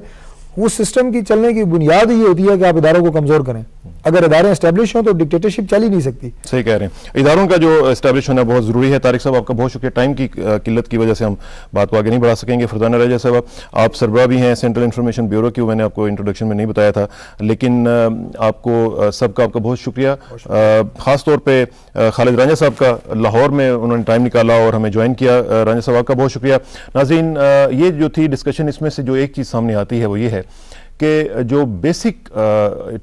اس سسٹم کی چلنے کی بنیاد یہ ہوتی ہے کہ آپ اداروں کو کمزور کریں. اگر ادارے اسٹیبلش ہوں تو ڈکٹیٹرشپ چل ہی نہیں سکتی. صحیح کہہ رہے ہیں، اداروں کا جو اسٹیبلش ہونا بہت ضروری ہے. طارق صاحب آپ کا بہت شکریہ. ٹائم کی قلت کی وجہ سے ہم بات کو آگے نہیں بڑھا سکیں گے. فردانہ رجا صاحب، آپ سربراہ بھی ہیں سینٹرل انفارمیشن بیورو کی، میں نے آپ کو انٹروڈکشن میں نہیں بتایا تھا، لیکن آپ کو سب کا آپ کا بہت شکریہ. خاص طور پہ خالد رانجھا صاحب کا، لاہور میں انہوں نے ٹائم نکالا اور ہمیں جوائن کیا. رانجھا صاحب آپ کا بہت شکریہ. ناظرین، یہ جو تھی ڈسکشن، اس میں سے جو ایک چیز سامنے آتی ہے وہ یہ ہے کہ جو بیسک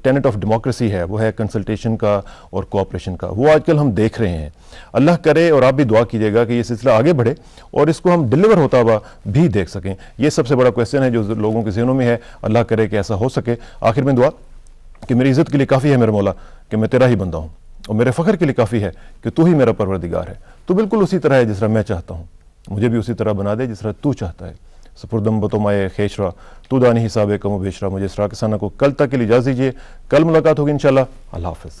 ٹینٹ آف ڈیموکریسی ہے وہ ہے کنسلٹیشن کا اور کوآپریشن کا. وہ آج کل ہم دیکھ رہے ہیں. اللہ کرے اور آپ بھی دعا کیجیے گا کہ یہ سلسلہ آگے بڑھے اور اس کو ہم ڈیلیور ہوتا ہوا بھی دیکھ سکیں. یہ سب سے بڑا کویسچن ہے جو لوگوں کے ذہنوں میں ہے. اللہ کرے کہ ایسا ہو سکے. آخر میں دعا کہ میری عزت کے لیے کافی ہے میرے مولا کہ میں تیرا ہی بندہ ہوں، اور میرے فخر کے لیے کافی ہے کہ تو ہی میرا پروردگار ہے. تو بالکل اسی طرح ہے جس طرح میں چاہتا ہوں، مجھے بھی اسی طرح بنا دے جس طرح تو چاہتا ہے. سپردم بتومائے خیشرا تو دانی حساب کم و بیشرا. مجھے اسرا کسانہ کو کل تک کے لیے اجازت دیجیے. کل ملاقات ہوگی انشاءاللہ. اللہ حافظ.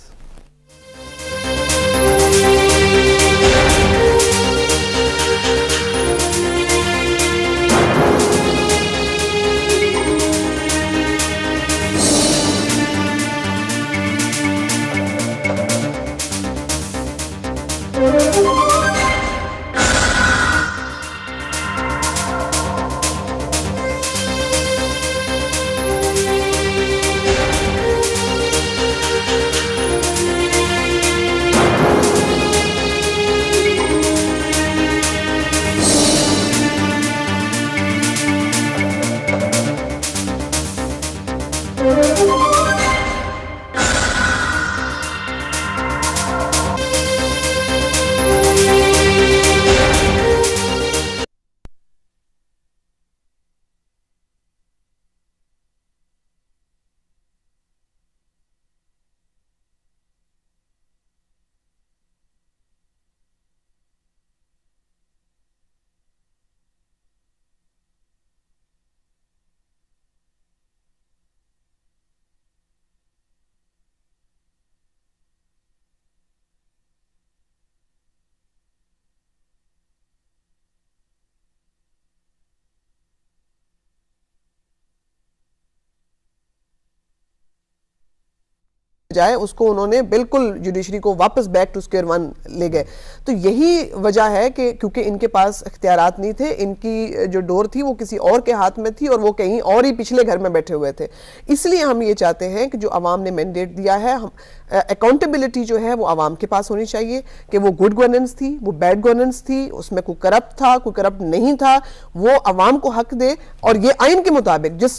جائے اس کو انہوں نے بالکل جوڈیشری کو واپس بیک ٹو اسکوئر ون لے گئے. تو یہی وجہ ہے کہ کیونکہ ان کے پاس اختیارات نہیں تھے، ان کی جو ڈور تھی وہ کسی اور کے ہاتھ میں تھی اور وہ کہیں اور ہی پچھلے گھر میں بیٹھے ہوئے تھے. اس لیے ہم یہ چاہتے ہیں کہ جو عوام نے مینڈیٹ دیا ہے، اکاؤنٹیبلٹی جو ہے وہ عوام کے پاس ہونی چاہیے کہ وہ گڈ گورننس تھی، وہ بیڈ گورننس تھی، اس میں کوئی کرپٹ تھا، کوئی کرپٹ نہیں تھا، وہ عوام کو حق دے. اور یہ آئین کے مطابق جس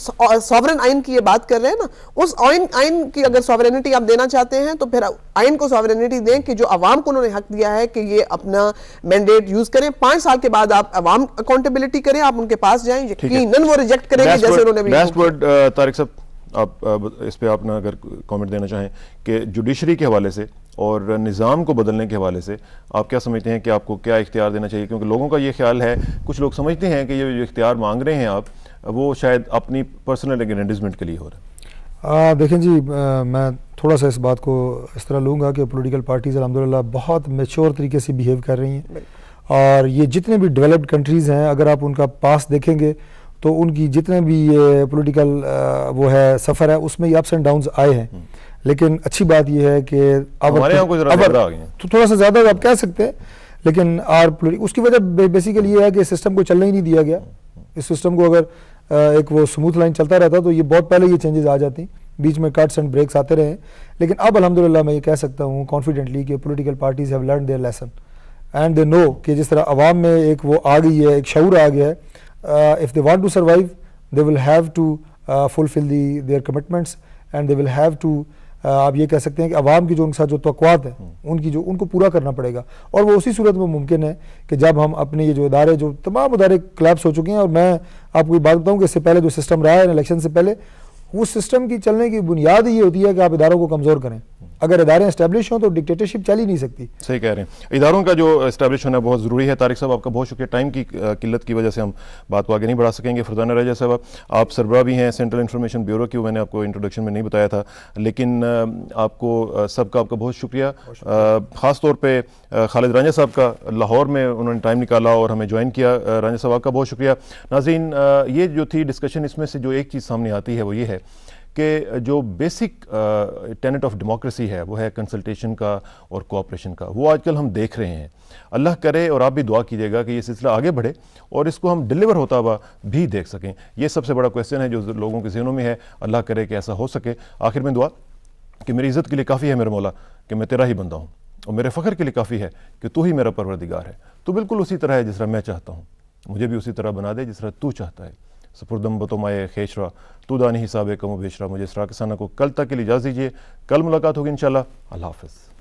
سوورن آئین کی یہ بات کر رہے ہیں نا، اس آئین کی اگر سوورنٹی آپ دینا چاہتے ہیں تو پھر آئین کو سوورنٹی دیں کہ جو عوام کو انہوں نے حق دیا ہے کہ یہ اپنا مینڈیٹ یوز کریں. 5 سال کے بعد آپ عوام اکاؤنٹیبلٹی کریں، آپ ان کے پاس جائیں، یقیناً وہ ریجیکٹ کریں گے جیسے انہوں نے بھی. لاسٹ ورڈ طارق صاحب، آپ اس پہ آپ اگر کامنٹ دینا چاہیں کہ جوڈیشری کے حوالے سے اور نظام کو بدلنے کے حوالے سے آپ کیا سمجھتے ہیں کہ آپ کو کیا اختیار دینا چاہیے؟ کیونکہ لوگوں کا یہ خیال ہے، کچھ لوگ سمجھتے ہیں کہ یہ جو اختیار مانگ رہے ہیں آپ، وہ شاید اپنی پرسنل اگرینڈزمنٹ کے لیے ہو رہا ہے۔ دیکھیں جی، میں تھوڑا سا اس بات کو اس طرح لوں گا کہ پولیٹیکل پارٹیز الحمدللہ بہت میچور طریقے سے بیہیو کر رہی ہیں، اور یہ جتنے بھی ڈیولپڈ کنٹریز ہیں اگر آپ ان کا پاس دیکھیں گے تو ان کی جتنے بھی یہ پولیٹیکل وہ ہے سفر ہے اس میں یہ اپس اینڈ ڈاؤنز آئے ہیں، لیکن اچھی بات یہ ہے کہ ہمارے یہاں کچھ زیادہ آ گئے ہیں، تو تھوڑا سا زیادہ آپ کہہ سکتے ہیں، لیکن اس کی وجہ بیسیکلی یہ ہے کہ سسٹم کو چلنے ہی نہیں دیا گیا۔ اس سسٹم کو اگر ایک وہ سموتھ لائن چلتا رہتا تو یہ بہت پہلے یہ چینجز آ جاتی، بیچ میں کٹس اینڈ بریکس آتے رہے، لیکن اب الحمدللہ میں یہ کہہ سکتا ہوں کانفیڈنٹلی کہ political parties have learn their lesson and they know کہ جس طرح عوام میں ایک وہ آ گئی ہے، ایک شعور آ گیا ہے، if they want to survive they will have to fulfill their commitments and they will have to آپ یہ کہہ سکتے ہیں کہ عوام کی جو ان کے ساتھ جو توقعات ہیں ان کو پورا کرنا پڑے گا، اور وہ اسی صورت میں ممکن ہے کہ جب ہم اپنے یہ جو ادارے، جو تمام ادارے کلیپس ہو چکے ہیں، اور میں آپ کو یہ بات بتاؤں کہ اس سے پہلے جو سسٹم رہا ہے الیکشن سے پہلے، اس سسٹم کی چلنے کی بنیاد ہی یہ ہوتی ہے کہ آپ اداروں کو کمزور کریں۔ اگر ادارے اسٹیبلش ہوں تو ڈکٹیٹرشپ چل ہی نہیں سکتی۔ صحیح کہہ رہے ہیں، اداروں کا جو اسٹیبلش ہونا بہت ضروری ہے۔ طارق صاحب آپ کا بہت شکریہ، ٹائم کی قلت کی وجہ سے ہم بات کو آگے نہیں بڑھا سکیں گے۔ فرزانہ رجا صاحب آپ سربراہ بھی ہیں سینٹرل انفارمیشن بیورو کی، میں نے آپ کو انٹروڈکشن میں نہیں بتایا تھا، لیکن آپ کو سب کا آپ کا بہت شکریہ، خاص طور پہ خالد رانجھا صاحب کا، لاہور میں انہوں نے ٹائم نکالا اور ہمیں جوائن کیا۔ رانجھا صاحب آپ کا بہت شکریہ۔ ناظرین، یہ جو تھی ڈسکشن، اس میں سے جو ایک چیز سامنے آتی ہے وہ یہ ہے کہ جو بیسک ٹینٹ آف ڈیموکریسی ہے وہ ہے کنسلٹیشن کا اور کوآپریشن کا، وہ آج کل ہم دیکھ رہے ہیں۔ اللہ کرے اور آپ بھی دعا کیجیے گا کہ یہ سلسلہ آگے بڑھے اور اس کو ہم ڈیلیور ہوتا ہوا بھی دیکھ سکیں۔ یہ سب سے بڑا کویسچن ہے جو لوگوں کے ذہنوں میں ہے، اللہ کرے کہ ایسا ہو سکے۔ آخر میں دعا کہ میری عزت کے لیے کافی ہے میرے مولا کہ میں تیرا ہی بندہ ہوں، اور میرے فخر کے لیے کافی ہے کہ تو ہی میرا پروردگار ہے۔ تو بالکل اسی طرح ہے جس طرح میں چاہتا ہوں، مجھے بھی اسی طرح بنا دے جس طرح تو چاہتا ہے۔ سپردم بتو مائے خیشرا تو دانی حساب کم و بیشرا۔ مجھے اسرار کسانہ کو کل تک کے لیے اجازت دیجیے، کل ملاقات ہوگی انشاءاللہ۔ اللہ حافظ۔